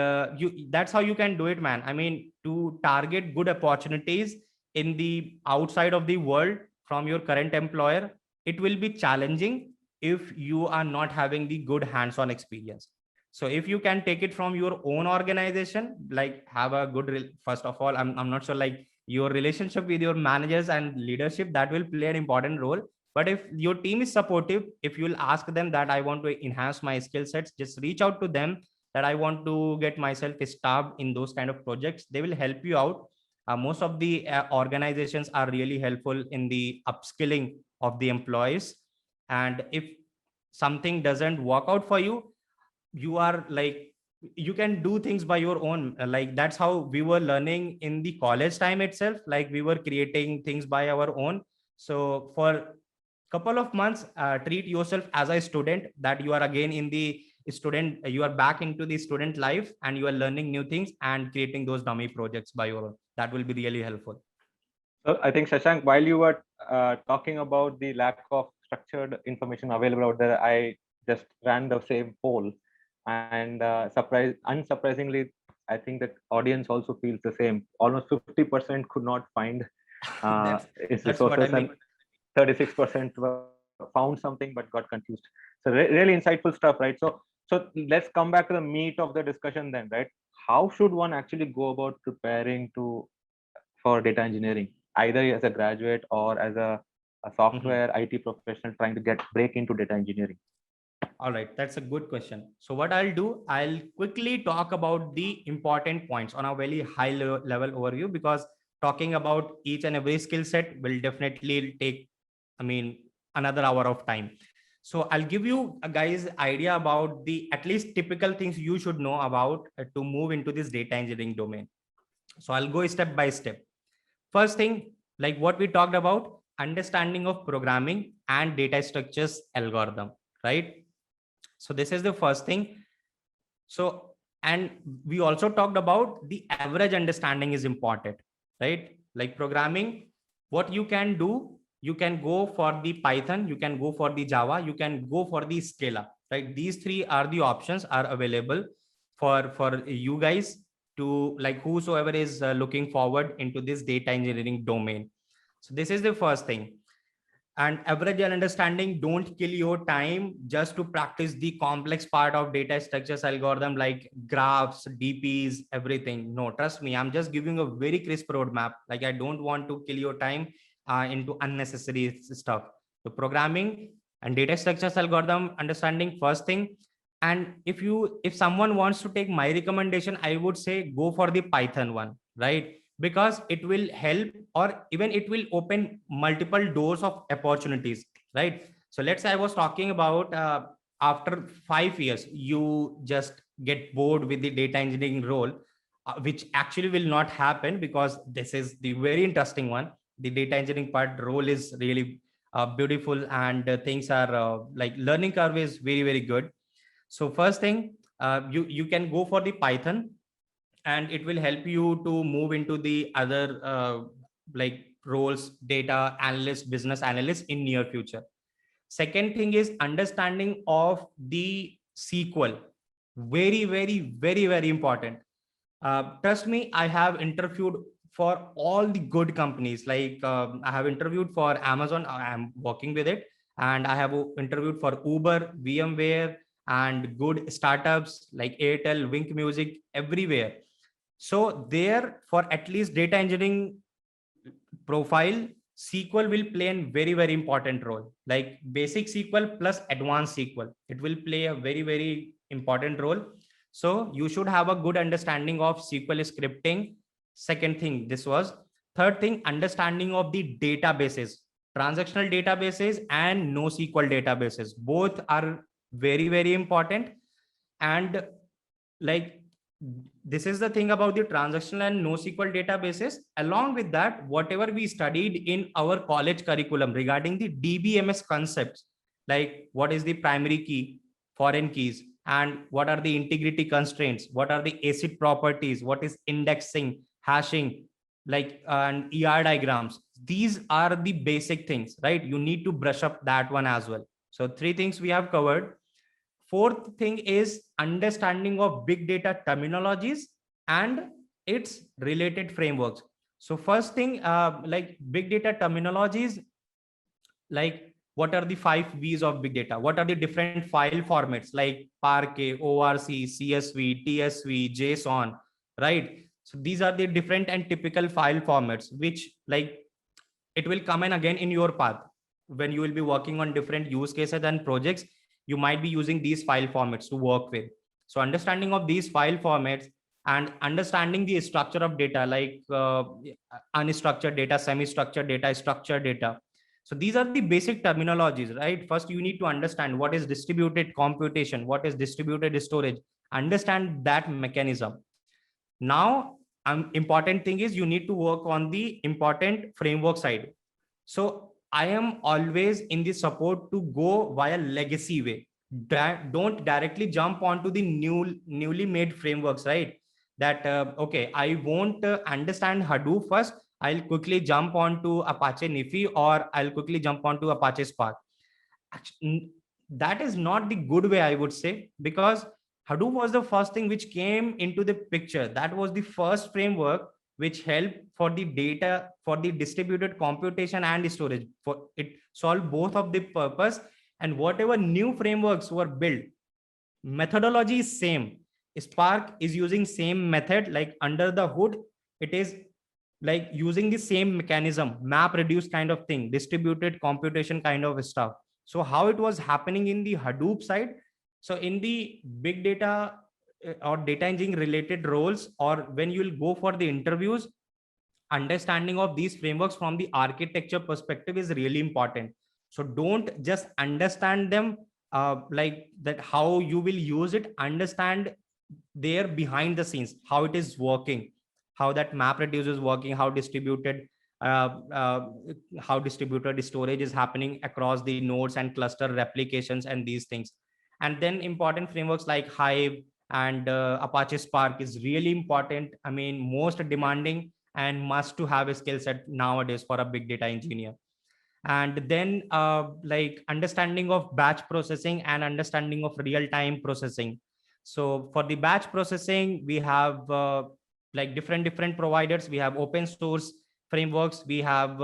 Speaker 2: that's how you can do it, man. I mean, to target good opportunities in the outside of the world from your current employer, it will be challenging if you are not having the good hands-on experience. So if you can take it from your own organization, like have a good first of all, I'm not sure, like your relationship with your managers and leadership, that will play an important role. But if your team is supportive, if you'll ask them that I want to enhance my skill sets, just reach out to them that I want to get myself staffed in those kind of projects. They will help you out. Most of the organizations are really helpful in the upskilling of the employees. And if something doesn't work out for you, you are like, you can do things by your own. Like that's how we were learning in the college time itself. Like we were creating things by our own. So for couple of months, treat yourself as a student, that you are again in the student, you are back into the student life, and you are learning new things and creating those dummy projects by your own. That will be really helpful.
Speaker 1: So I think, Shashank, while you were talking about the lack of structured information available out there, I just ran the same poll, and unsurprisingly, I think the audience also feels the same. Almost 50% could not find
Speaker 2: that's
Speaker 1: its
Speaker 2: that's what I
Speaker 1: resources,
Speaker 2: mean.
Speaker 1: and 36% were found something but got confused. So really insightful stuff, right? So let's come back to the meat of the discussion then, right? How should one actually go about preparing for data engineering, either as a graduate or as a software IT professional trying to break into data engineering?
Speaker 2: All right, that's a good question. So what I'll do, I'll quickly talk about the important points on a very high level overview, because talking about each and every skill set will definitely take, I mean, another hour of time. So I'll give you guys idea about the at least typical things you should know about to move into this data engineering domain. So I'll go step by step. First thing, like what we talked about, understanding of programming and data structures algorithm, right? So this is the first thing. So, and we also talked about the average understanding is important, right? Like programming, what you can do, you can go for the Python, you can go for the Java, you can go for the Scala, right? These three are the options are available for you guys to, like, whosoever is looking forward into this data engineering domain. So this is the first thing. And average understanding, don't kill your time just to practice the complex part of data structures algorithm like graphs, dps, everything. No, trust me, I'm just giving a very crisp roadmap. Like, I don't want to kill your time into unnecessary stuff. So programming and data structures algorithm understanding, first thing. And if someone wants to take my recommendation, I would say go for the Python one, right? Because it will help, or even it will open multiple doors of opportunities, right? So let's say I was talking about after 5 years you just get bored with the data engineering role, which actually will not happen, because this is the very interesting one. The data engineering part role is really beautiful, and things are like learning curve is very, very good. So first thing, you can go for the Python, and it will help you to move into the other like roles, data analyst, business analyst in near future. Second thing is understanding of the SQL. Very, very, very, very important. Trust me, I have interviewed for all the good companies. Like I have interviewed for Amazon, I am working with it, and I have interviewed for Uber, VMware, and good startups like Airtel, Wink Music, everywhere. So there, for at least data engineering profile, SQL will play a very, very important role. Like basic SQL plus advanced SQL, it will play a very, very important role. So you should have a good understanding of SQL scripting. Second thing, this was. Third thing, understanding of the databases, transactional databases and NoSQL databases. Both are very, very important. And like, this is the thing about the transactional and NoSQL databases. Along with that, whatever we studied in our college curriculum regarding the DBMS concepts, like what is the primary key, foreign keys, and what are the integrity constraints, what are the ACID properties, what is indexing, hashing, like and ER diagrams. These are the basic things, right? You need to brush up that one as well. So three things we have covered. Fourth thing is understanding of big data terminologies and its related frameworks. So first thing, like big data terminologies, like what are the 5 V's of big data? What are the different file formats like Parquet, ORC, CSV, TSV, JSON, right? So these are the different and typical file formats, which like it will come in again in your path when you will be working on different use cases and projects. You might be using these file formats to work with. So understanding of these file formats and understanding the structure of data, like unstructured data, semi-structured data, structured data. So these are the basic terminologies, right? First, you need to understand what is distributed computation, what is distributed storage, understand that mechanism. Now, important thing is you need to work on the important framework side. So I am always in the support to go via legacy way. Don't directly jump onto the newly made frameworks, right? That okay, I won't understand Hadoop first. I'll quickly jump onto Apache Nifi, or I'll quickly jump onto Apache Spark. Actually, that is not the good way, I would say, because Hadoop was the first thing which came into the picture. That was the first framework which help for the data, for the distributed computation and storage. For it solve both of the purpose, and whatever new frameworks were built, methodology is same. Spark is using same method, like under the hood, it is like using the same mechanism, map reduce kind of thing, distributed computation kind of stuff. So how it was happening in the Hadoop side? So in the big data or data engineering related roles, or when you will go for the interviews, understanding of these frameworks from the architecture perspective is really important. So don't just understand them like that, how you will use it. Understand there behind the scenes, how it is working, how that map reduce is working, uh, uh, how distributed storage is happening across the nodes and cluster replications and these things. And then important frameworks like Hive and Apache Spark is really important. I mean, most demanding and must to have a skill set nowadays for a big data engineer. And then like understanding of batch processing and understanding of real time processing. So for the batch processing, we have like different providers. We have open source frameworks, we have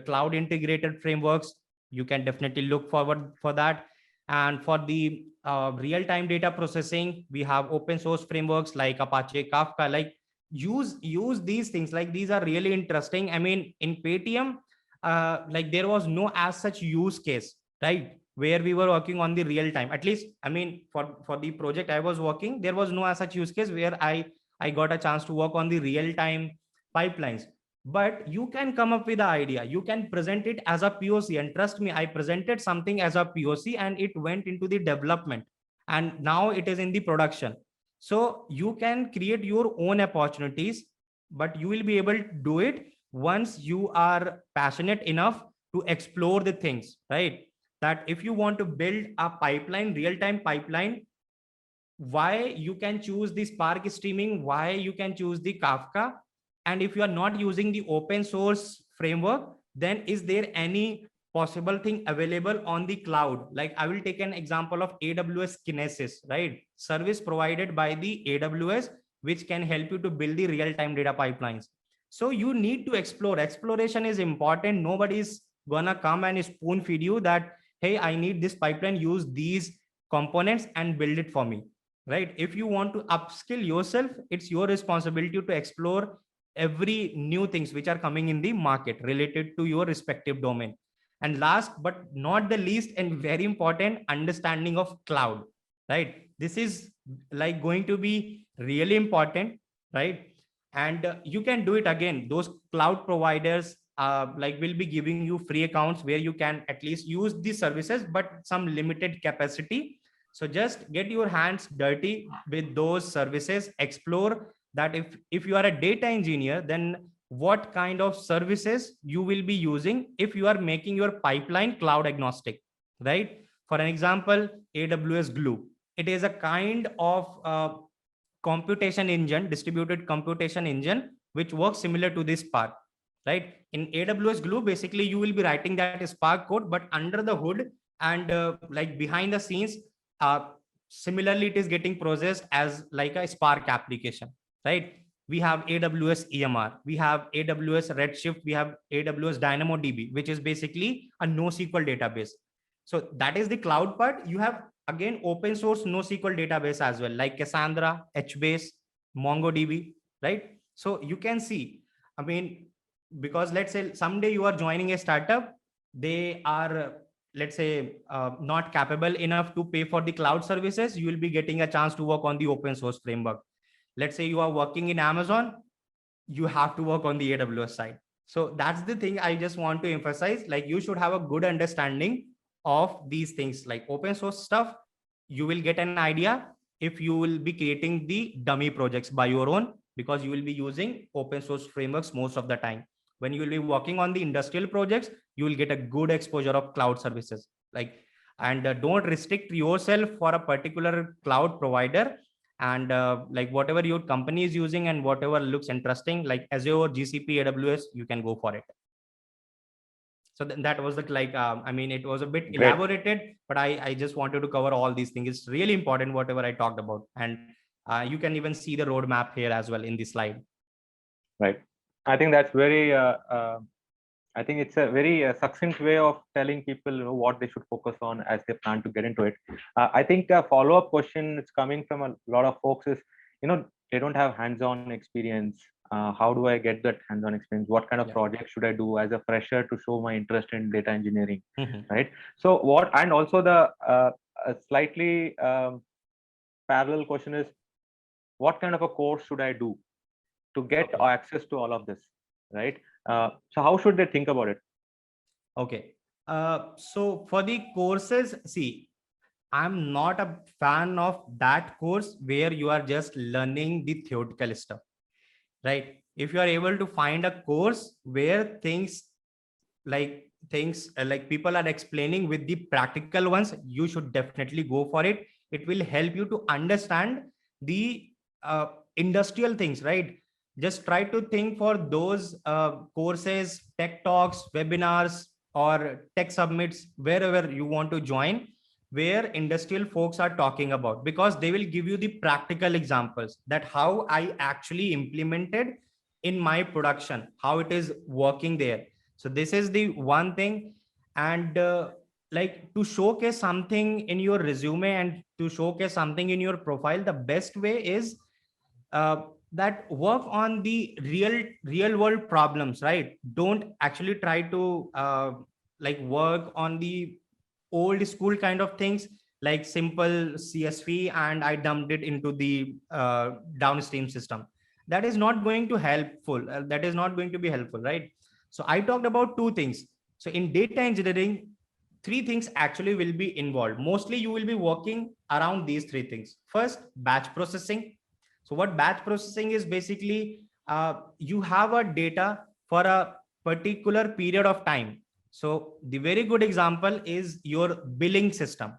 Speaker 2: cloud integrated frameworks. You can definitely look forward for that. And for the real time data processing, we have open source frameworks like Apache Kafka. Like use these things, like these are really interesting. I mean, in Paytm, like there was no as such use case, right, where we were working on the real time. At least, I mean, for the project I was working, there was no as such use case where I got a chance to work on the real time pipelines. But you can come up with the idea, you can present it as a POC, and trust me, I presented something as a POC and it went into the development, and now it is in the production. So you can create your own opportunities, but you will be able to do it once you are passionate enough to explore the things, right? That if you want to build a pipeline, real time pipeline, why you can choose the Spark streaming, why you can choose the Kafka. And if you are not using the open source framework, then is there any possible thing available on the cloud? Like I will take an example of AWS Kinesis, right? Service provided by the AWS, which can help you to build the real time data pipelines. So you need to explore. Exploration is important. Nobody's gonna come and spoon feed you that, hey, I need this pipeline, use these components and build it for me, right? If you want to upskill yourself, it's your responsibility to explore every new things which are coming in the market related to your respective domain. And last but not the least, and very important, understanding of cloud, right? This is like going to be really important, right? And you can do it again. Those cloud providers like will be giving you free accounts where you can at least use these services, but some limited capacity. So just get your hands dirty with those services. Explore that if you are a data engineer, then what kind of services you will be using if you are making your pipeline cloud agnostic, right? For an example, AWS Glue. It is a kind of computation engine, distributed computation engine, which works similar to this Spark, right? In AWS Glue, basically you will be writing that Spark code, but under the hood and like behind the scenes, similarly, it is getting processed as like a Spark application, right? We have AWS EMR, we have AWS Redshift, we have AWS DynamoDB, which is basically a NoSQL database. So that is the cloud part. You have again open source NoSQL database as well, like Cassandra, HBase, MongoDB, right? So you can see, I mean, because let's say someday you are joining a startup, they are let's say not capable enough to pay for the cloud services, you will be getting a chance to work on the open source framework. Let's say you are working in Amazon, you have to work on the AWS side. So that's the thing I just want to emphasize. Like you should have a good understanding of these things, like open source stuff. You will get an idea if you will be creating the dummy projects by your own, because you will be using open source frameworks most of the time. When you will be working on the industrial projects, you will get a good exposure of cloud services. Like, and don't restrict yourself for a particular cloud provider. And like whatever your company is using and whatever looks interesting, like Azure, GCP, AWS, you can go for it. So that was the like I mean, it was a bit
Speaker 1: Great.
Speaker 2: elaborated, but I just wanted to cover all these things. It's really important whatever I talked about, and you can even see the roadmap here as well in the slide.
Speaker 1: Right. I think that's very. I think it's a very succinct way of telling people, you know, what they should focus on as they plan to get into it. I think a follow-up question that's coming from a lot of folks is, you know, they don't have hands-on experience. How do I get that hands-on experience? What kind of
Speaker 2: Yeah.
Speaker 1: project should I do as a fresher to show my interest in data engineering?
Speaker 2: Mhm.
Speaker 1: Right. So what, and also the a slightly parallel question is, what kind of a course should I do to get
Speaker 2: Okay.
Speaker 1: access to all of this? Right. So how should they think about it?
Speaker 2: Okay. So for the courses, see, I'm not a fan of that course where you are just learning the theoretical stuff, right? If you are able to find a course where things like people are explaining with the practical ones, you should definitely go for it. It will help you to understand the uh, industrial things, right? Just try to think for those courses, tech talks, webinars, or tech summits, wherever you want to join, where industrial folks are talking about, because they will give you the practical examples that how I actually implemented in my production, how it is working there. So this is the one thing. And like to showcase something in your resume and to showcase something in your profile, the best way is uh, that work on the real world problems, right? Don't actually try to like work on the old school kind of things, like simple CSV and I dumped it into the downstream system. That is not going to helpful, that is not going to be helpful, right? So I talked about two things. So in data engineering, three things actually will be involved. Mostly you will be working around these three things. First, batch processing. So what batch processing is basically, you have a data for a particular period of time. So the very good example is your billing system.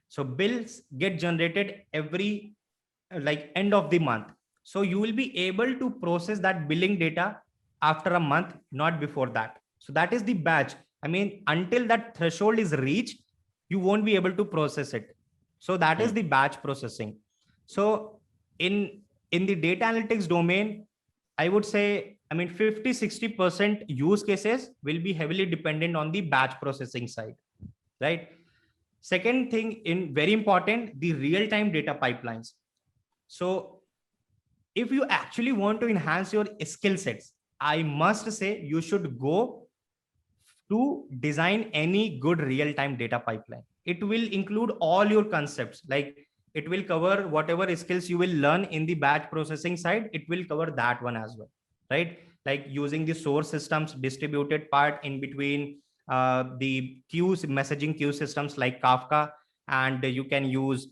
Speaker 2: So bills get generated every like end of the month. So you will be able to process that billing data after a month, not before that. So that is the batch. I mean, until that threshold is reached, you won't be able to process it. So that is
Speaker 1: Hmm.
Speaker 2: the batch processing. So in the data analytics domain, I would say, I mean, 50-60% use cases will be heavily dependent on the batch processing side, right? Second thing, in very important, the real-time data pipelines. So if you actually want to enhance your skill sets, I must say you should go to design any good real-time data pipeline. It will include all your concepts, like it will cover whatever skills you will learn in the batch processing side, it will cover that one as well, right? Like using the source systems, distributed part in between the queues, messaging queue systems like Kafka, and you can use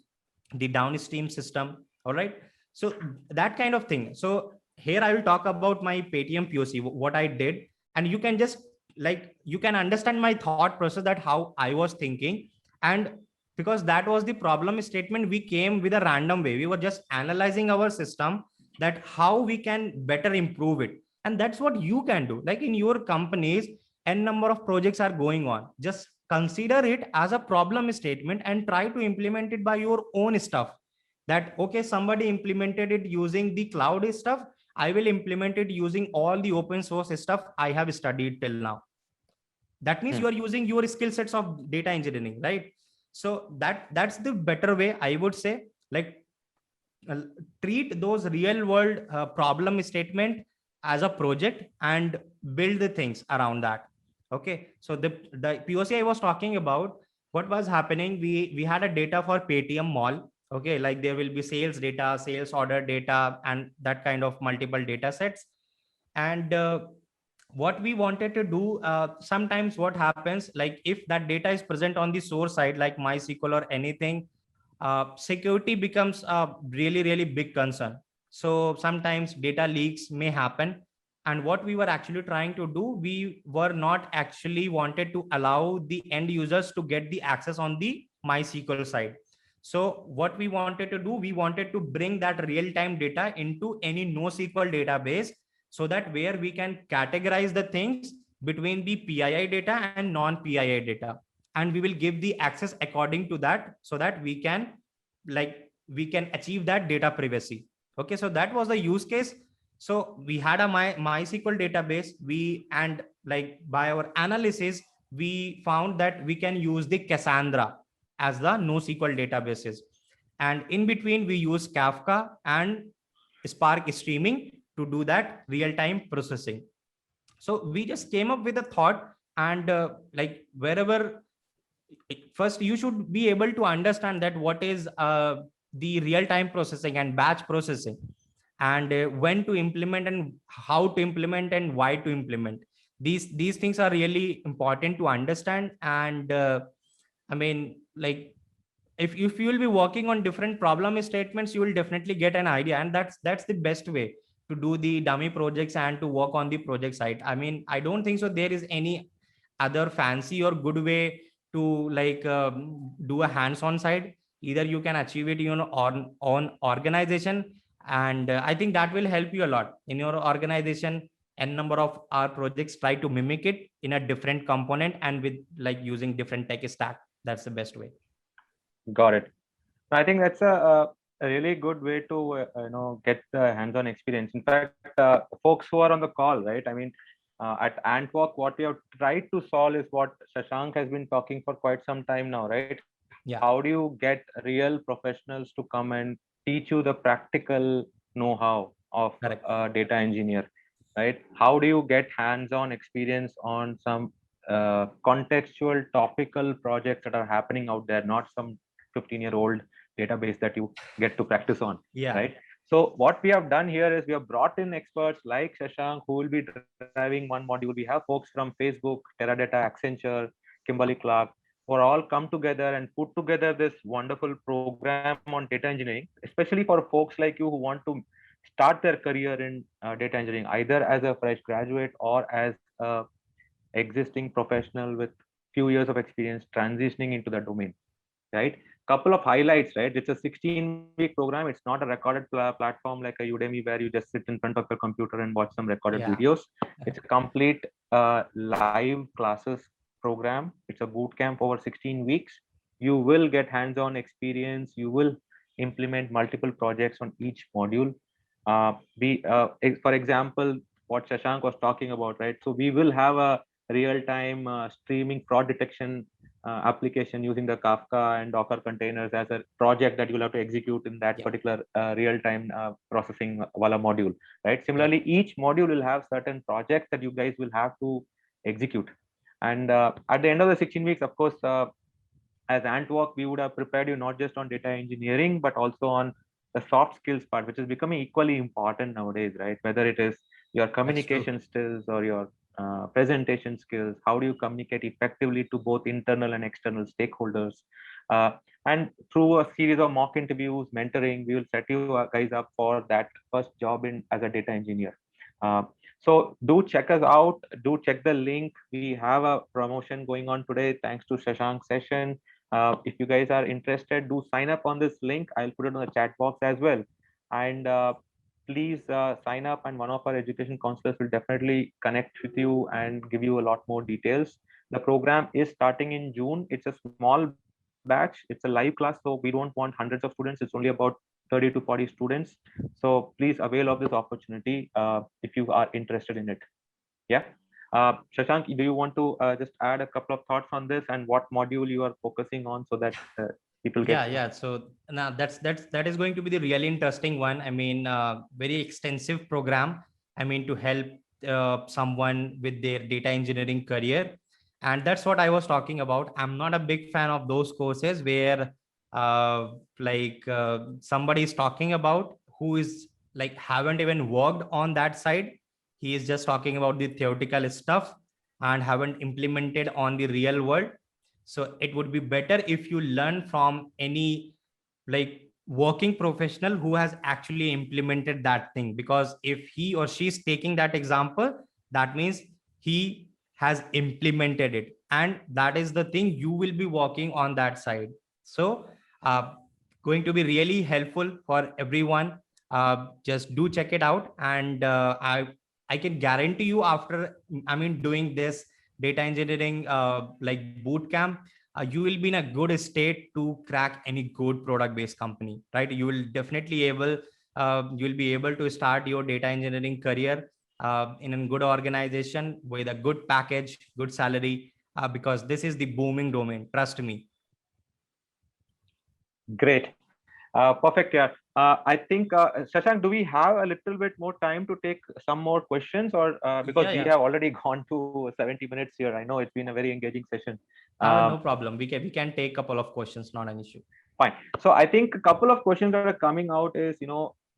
Speaker 2: the downstream system. All right. So that kind of thing. So here I will talk about my Paytm POC, what I did, and you can just like you can understand my thought process, that how I was thinking. And because that was the problem statement, we came with a random way. We were just analyzing our system, that how we can better improve it. And that's what you can do. Like in your companies, n number of projects are going on. Just consider it as a problem statement and try to implement it by your own stuff. That okay, somebody implemented it using the cloud stuff, I will implement it using all the open source stuff I have studied till now. That means
Speaker 1: Hmm.
Speaker 2: you are using your skill sets of data engineering, right? So that's the better way, I would say. Like uh, treat those real world problem statement as a project and build the things around that. Okay, so the POC I was talking about, what was happening, we had a data for Paytm mall. Okay, like there will be sales data, sales order data, and that kind of multiple data sets. And what we wanted to do, sometimes what happens, like if that data is present on the source side like MySQL or anything, security becomes a really big concern. So sometimes data leaks may happen. And what we were actually trying to do, we were not actually wanted to allow the end users to get the access on the MySQL side. So what we wanted to do, we wanted to bring that real time data into any NoSQL database, so that where we can categorize the things between the PII data and non PII data, and we will give the access according to that, so that we can like we can achieve that data privacy. Okay, so that was the use case. So we had a MySQL database. And like by our analysis, we found that we can use the Cassandra as the NoSQL databases. And in between, we use Kafka and Spark streaming to do that real-time processing. So we just came up with a thought, and like wherever, first you should be able to understand that what is the real-time processing and batch processing, and when to implement and how to implement and why to implement. These things are really important to understand. And I mean, like, if you will be working on different problem statements, you will definitely get an idea, and that's the best way to do the dummy projects and to work on the project side. I mean, I don't think so there is any other fancy or good way to like do a hands-on side. Either you can achieve it on organization, and I think that will help you a lot in your organization. N number of our projects try to mimic it in a different component and with like using different tech stack. That's the best way.
Speaker 1: Got it. I think that's a really good way to get the hands-on experience. In fact, folks who are on the call, right? I mean, at Antwork, what we have tried to solve is what Shashank has been talking for quite some time now, right?
Speaker 2: Yeah.
Speaker 1: How do you get real professionals to come and teach you the practical know-how of
Speaker 2: Correct.
Speaker 1: a data engineer, right? How do you get hands-on experience on some contextual, topical projects that are happening out there, not some 15-year-old database that you get to practice on,
Speaker 2: Yeah.
Speaker 1: right? So what we have done here is we have brought in experts like Shashank who will be driving one module. We have folks from Facebook, Teradata, Accenture, Kimberly Clark, who are all come together and put together this wonderful program on data engineering, especially for folks like you who want to start their career in data engineering, either as a fresh graduate or as a existing professional with few years of experience transitioning into the domain, right? Couple of highlights, right? It's a 16-week program. It's not a recorded platform like a Udemy where you just sit in front of your computer and watch some recorded videos. It's a complete live classes program. It's a boot camp over 16 weeks. You will get hands-on experience. You will implement multiple projects on each module. For example, what Shashank was talking about, right? So we will have a real-time streaming fraud detection application using the Kafka and Docker containers as a project that you'll have to execute in that particular real-time processing Wala module, right? Similarly, each module will have certain projects that you guys will have to execute. And at the end of the 16 weeks, of course, as Antwork, we would have prepared you not just on data engineering, but also on the soft skills part, which is becoming equally important nowadays, right? Whether it is your communication skills or your presentation skills, how do you communicate effectively to both internal and external stakeholders? And through a series of mock interviews, mentoring, we will set you guys up for that first job in as a data engineer. So do check us out. Do check the link. We have a promotion going on today thanks to Shashank's session. If you guys are interested, do sign up on this link. I'll put it on the chat box as well. And please sign up, and one of our education counselors will definitely connect with you and give you a lot more details. The program is starting in June. It's a small batch. It's a live class, so we don't want hundreds of students. It's only about 30 to 40 students. So please avail of this opportunity if you are interested in it. Yeah. Shashank, do you want to just add a couple of thoughts on this and what module you are focusing on so that people get?
Speaker 2: Yeah. So now that is going to be the really interesting one. I mean, very extensive program. I mean, to help someone with their data engineering career, and that's what I was talking about. I'm not a big fan of those courses where somebody is talking about who is like haven't even worked on that side. He is just talking about the theoretical stuff and haven't implemented on the real world. So it would be better if you learn from any like working professional who has actually implemented that thing, because if he or she is taking that example, that means he has implemented it, and that is the thing you will be working on that side. So going to be really helpful for everyone. Just do check it out, and I can guarantee you, after doing this data engineering like boot camp, you will be in a good state to crack any good product based company, right? You will definitely able you'll be able to start your data engineering career in a good organization with a good package, good salary, because this is the booming domain. Trust me.
Speaker 1: Great. Perfect. Yeah. I think, Shashank, do we have a little bit more time to take some more questions, or because
Speaker 2: Yeah,
Speaker 1: we
Speaker 2: yeah.
Speaker 1: have already gone to 70 minutes here? I know it's been a very engaging session.
Speaker 2: No problem. We can take a couple of questions, not an issue.
Speaker 1: Fine. So I think a couple of questions that are coming out is,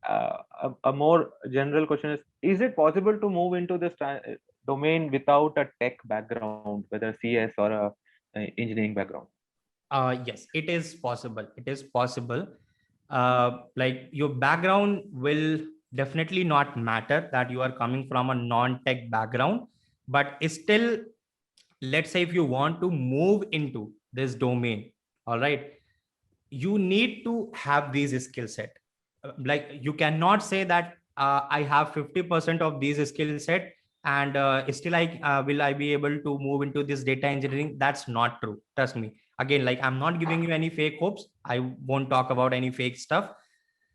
Speaker 1: a more general question is it possible to move into this domain without a tech background, whether CS or a engineering background?
Speaker 2: Yes, it is possible. It is possible. Like your background will definitely not matter that you are coming from a non-tech background, but still, let's say if you want to move into this domain, all right, you need to have these skill set. Like you cannot say that I have 50% of these skill set and still will I be able to move into this data engineering. That's not true, trust me. Again, like I'm not giving you any fake hopes, I won't talk about any fake stuff.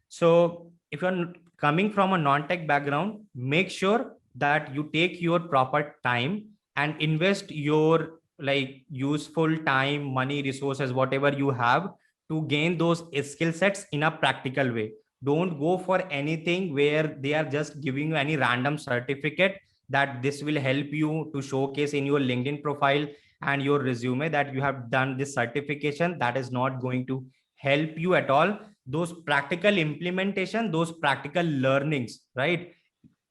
Speaker 2: So if you're coming from a non-tech background, make sure that you take your proper time and invest your like useful time, money, resources, whatever you have, to gain those skill sets in a practical way. Don't go for anything where they are just giving you any random certificate that this will help you to showcase in your LinkedIn profile and your resume that you have done this certification. That is not going to help you at all. Those practical implementation, those practical learnings, right?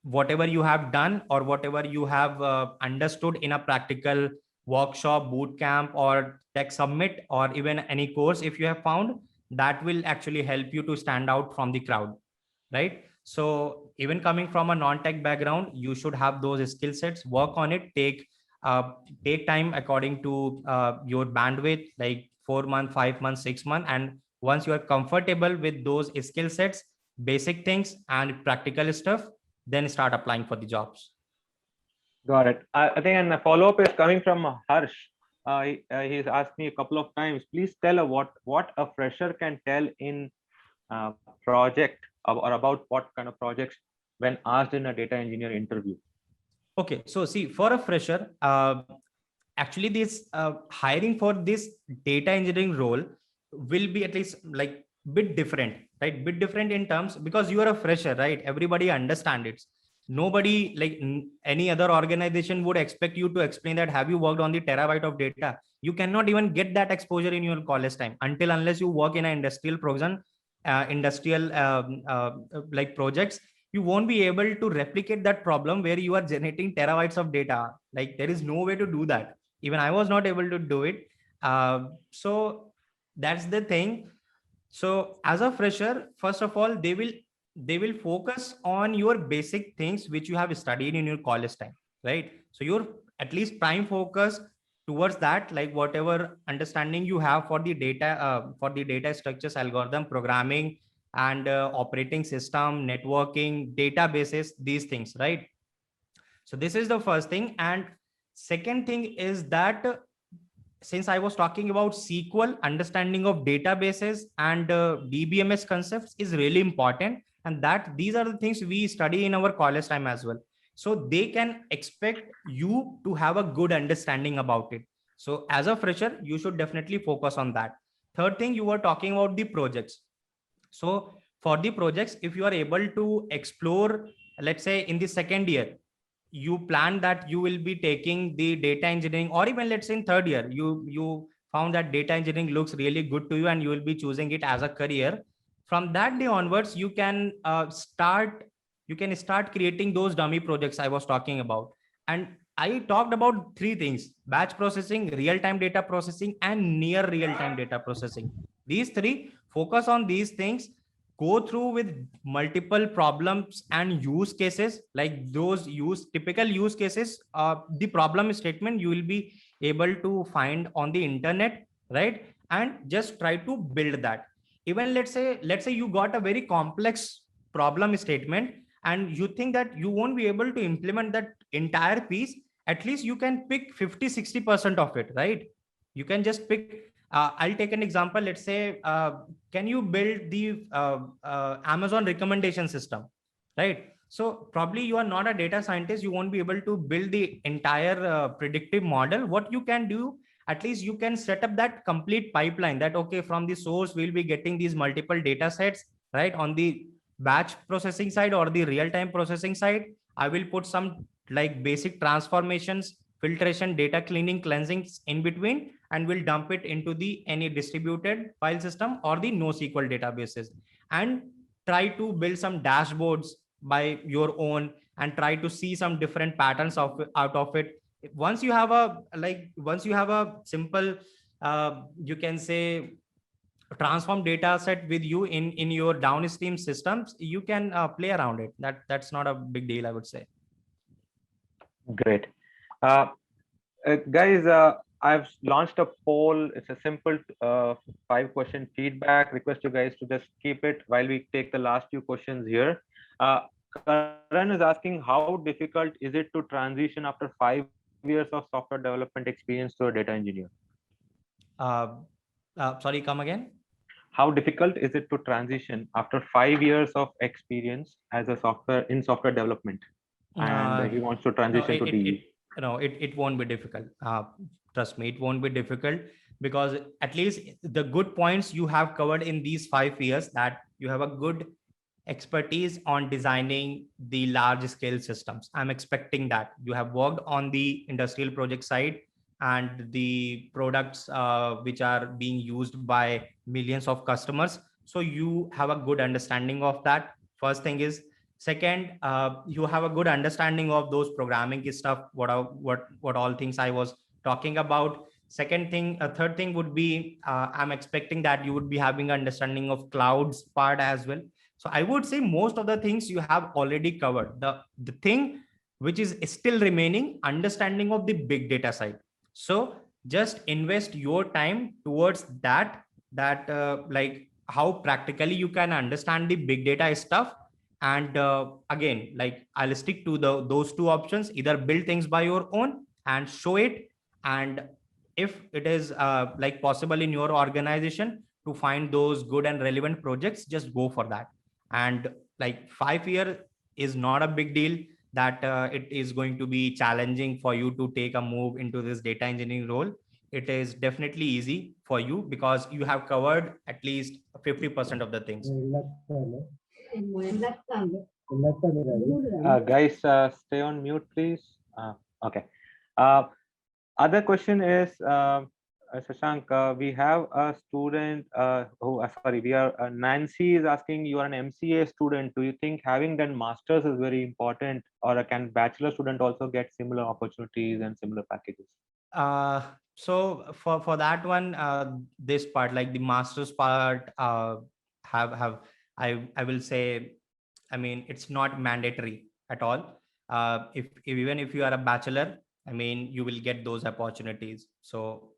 Speaker 2: Whatever you have done or whatever you have understood in a practical workshop, boot camp, or tech summit, or even any course, if you have found, that will actually help you to stand out from the crowd, right? So even coming from a non-tech background, you should have those skill sets, work on it, take time according to your bandwidth, like 4 months, 5 months, 6 months. And once you are comfortable with those skill sets, basic things and practical stuff, then start applying for the jobs.
Speaker 1: Got it. I think, and a follow-up is coming from Harsh. He's asked me a couple of times, please tell what a fresher can tell in project or about what kind of projects when asked in a data engineer interview.
Speaker 2: Okay, so see, for a fresher, actually this hiring for this data engineering role will be at least like bit different, right? Bit different in terms, because you are a fresher, right? Everybody understand it. Nobody like any other organization would expect you to explain that have you worked on the terabyte of data. You cannot even get that exposure in your college time until unless you work in an industrial program, industrial like projects. You won't be able to replicate that problem where you are generating terabytes of data. Like there is no way to do that. Even I was not able to do it. So that's the thing. So as a fresher, first of all, they will focus on your basic things which you have studied in your college time, right? So your at least prime focus towards that, like whatever understanding you have for the data structures, algorithm programming, and operating system, networking, databases, these things, right? So this is the first thing. And second thing is that since I was talking about SQL, understanding of databases and DBMS concepts is really important. And that these are the things we study in our college time as well. So they can expect you to have a good understanding about it. So as a fresher, you should definitely focus on that. Third thing, you were talking about the projects. So for the projects, if you are able to explore, let's say in the second year, you plan that you will be taking the data engineering, or even let's say in third year, you found that data engineering looks really good to you and you will be choosing it as a career. From that day onwards, you can start creating those dummy projects I was talking about. And I talked about three things: batch processing, real-time data processing, and near real-time data processing. These three, focus on these things, go through with multiple problems and use cases, like those typical use cases, the problem statement you will be able to find on the internet, right? And just try to build that. Even let's say you got a very complex problem statement and you think that you won't be able to implement that entire piece, at least you can pick 50-60% of it, right? You can just pick I'll take an example. Let's say, can you build the Amazon recommendation system, right? So probably you are not a data scientist. You won't be able to build the entire predictive model. What you can do, at least you can set up that complete pipeline that, okay, from the source, we'll be getting these multiple data sets, right? On the batch processing side or the real-time processing side, I will put some like basic transformations, filtration, data cleaning, cleansing in between, and we'll dump it into the any distributed file system or the NoSQL databases, and try to build some dashboards by your own and try to see some different patterns of out of it. Once you have a simple you can say transform data set with you in your downstream systems, you can play around it. That's not a big deal, I would say.
Speaker 1: Great. Guys, I've launched a poll. It's a simple 5-question feedback. Request you guys to just keep it while we take the last few questions here. Karan is asking, how difficult is it to transition after 5 years of software development experience to a data engineer?
Speaker 2: Sorry, come again.
Speaker 1: How difficult is it to transition after 5 years of experience as a software development, and he wants to transition to DE?
Speaker 2: It won't be difficult. Trust me, it won't be difficult, because at least the good points you have covered in these 5 years, that you have a good expertise on designing the large scale systems. I'm expecting that you have worked on the industrial project side and the products which are being used by millions of customers. So you have a good understanding of that. First thing is. Second, you have a good understanding of those programming stuff, what all things I was talking about. Second thing, a third thing would be, I'm expecting that you would be having understanding of clouds part as well. So I would say most of the things you have already covered. The thing which is still remaining, understanding of the big data side. So just invest your time towards that like how practically you can understand the big data stuff. And again, like I'll stick to those two options: either build things by your own and show it, and if it is like possible in your organization to find those good and relevant projects, just go for that. And like 5 years is not a big deal, that it is going to be challenging for you to take a move into this data engineering role. It is definitely easy for you because you have covered at least 50% of the things.
Speaker 1: Guys, stay on mute, please. Okay. Other question is, Shashank, we have a student Nancy is asking, you are an MCA student. Do you think having done masters is very important, or can bachelor student also get similar opportunities and similar packages?
Speaker 2: So for that one, this part, like the master's part, have I will say, I mean, it's not mandatory at all. If even if you are a bachelor, I mean, you will get those opportunities. So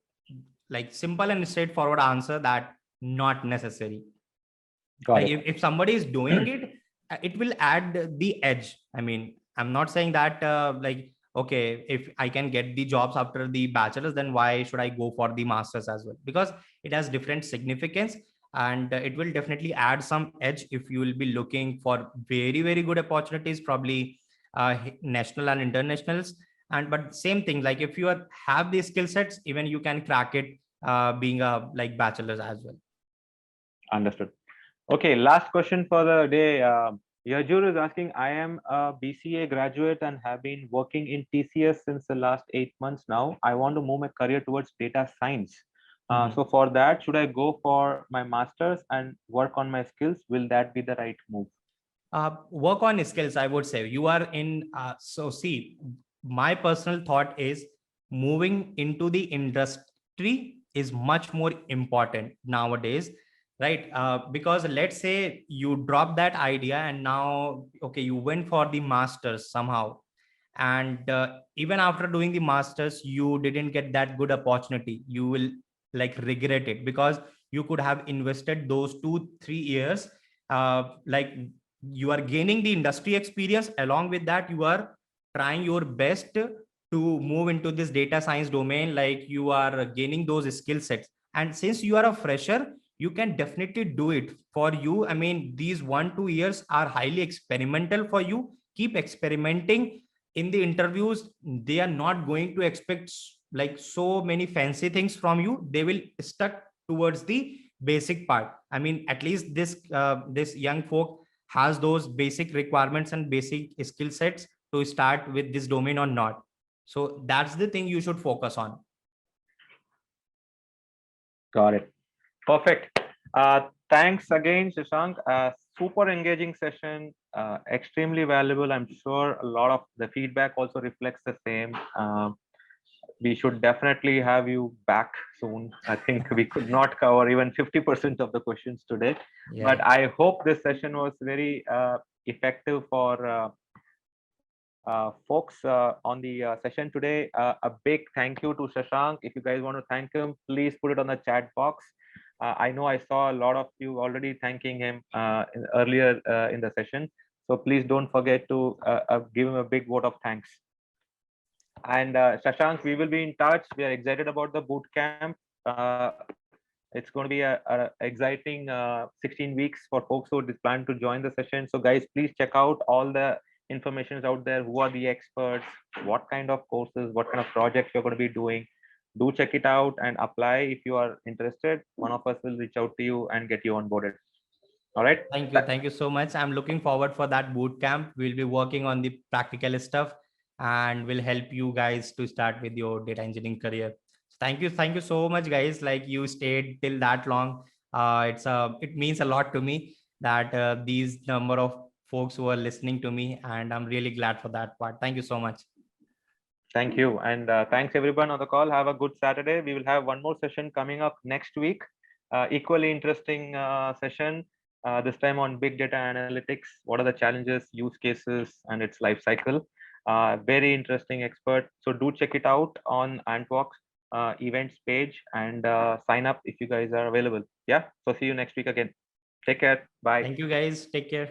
Speaker 2: like simple and straightforward answer, that not necessary. Like if somebody is doing it, it will add the edge. I mean, I'm not saying that like, okay, if I can get the jobs after the bachelor's, then why should I go for the master's as well? Because it has different significance, and it will definitely add some edge if you will be looking for very, very good opportunities, probably national and internationals. And but same thing, like if you have the skill sets, even you can crack it being a like bachelor's as well.
Speaker 1: Understood. Okay, last question for the day. Yajur is asking, I am a BCA graduate and have been working in TCS since the last 8 months now. I want to move my career towards data science. So for that, should I go for my master's and work on my skills? Will that be the right move?
Speaker 2: Work on skills, I would say. You are in, so see, my personal thought is moving into the industry is much more important nowadays, right? Because let's say you drop that idea and now, okay, you went for the master's somehow. And even after doing the master's, you didn't get that good opportunity. You will like regret it, because you could have invested those 2-3 years. Like you are gaining the industry experience. Along with that, you are trying your best to move into this data science domain. Like you are gaining those skill sets, And since you are a fresher, you can definitely do it. For you, I mean, these 1-2 years are highly experimental for you. Keep experimenting. In the interviews, they are not going to expect like so many fancy things from you. They will stuck towards the basic part. I mean, at least this young folk has those basic requirements and basic skill sets to start with this domain or not. So that's the thing you should focus on.
Speaker 1: Got it. Perfect. Thanks again, Shashank. Super engaging session, extremely valuable. I'm sure a lot of the feedback also reflects the same. We should definitely have you back soon. I think we could not cover even 50% of the questions today, but I hope this session was very effective for folks on the session today. A big thank you to Shashank. If you guys want to thank him, please put it on the chat box. I know I saw a lot of you already thanking him earlier in the session. So please don't forget to give him a big vote of thanks. And Shashank, we will be in touch. We are excited about the boot camp. It's going to be a exciting 16 weeks for folks who plan to join the session. So guys, please check out all the information is out there. Who are the experts? What kind of courses? What kind of projects you're going to be doing? Do check it out and apply if you are interested. One of us will reach out to you and get you onboarded. All right.
Speaker 2: Thank you so much. I'm looking forward for that boot camp. We'll be working on the practical stuff and will help you guys to start with your data engineering career. Thank you so much, guys. Like you stayed till that long. It means a lot to me that these number of folks who are listening to me, and I'm really glad for that part. Thank you so much.
Speaker 1: Thank you, and thanks everyone on the call. Have a good Saturday. We will have one more session coming up next week. Equally interesting session. This time on big data analytics. What are the challenges, use cases, and its life cycle? Very interesting expert. So do check it out on Antworks events page and sign up if you guys are available. Yeah. So see you next week again. Take care. Bye.
Speaker 2: Thank you, guys. Take care.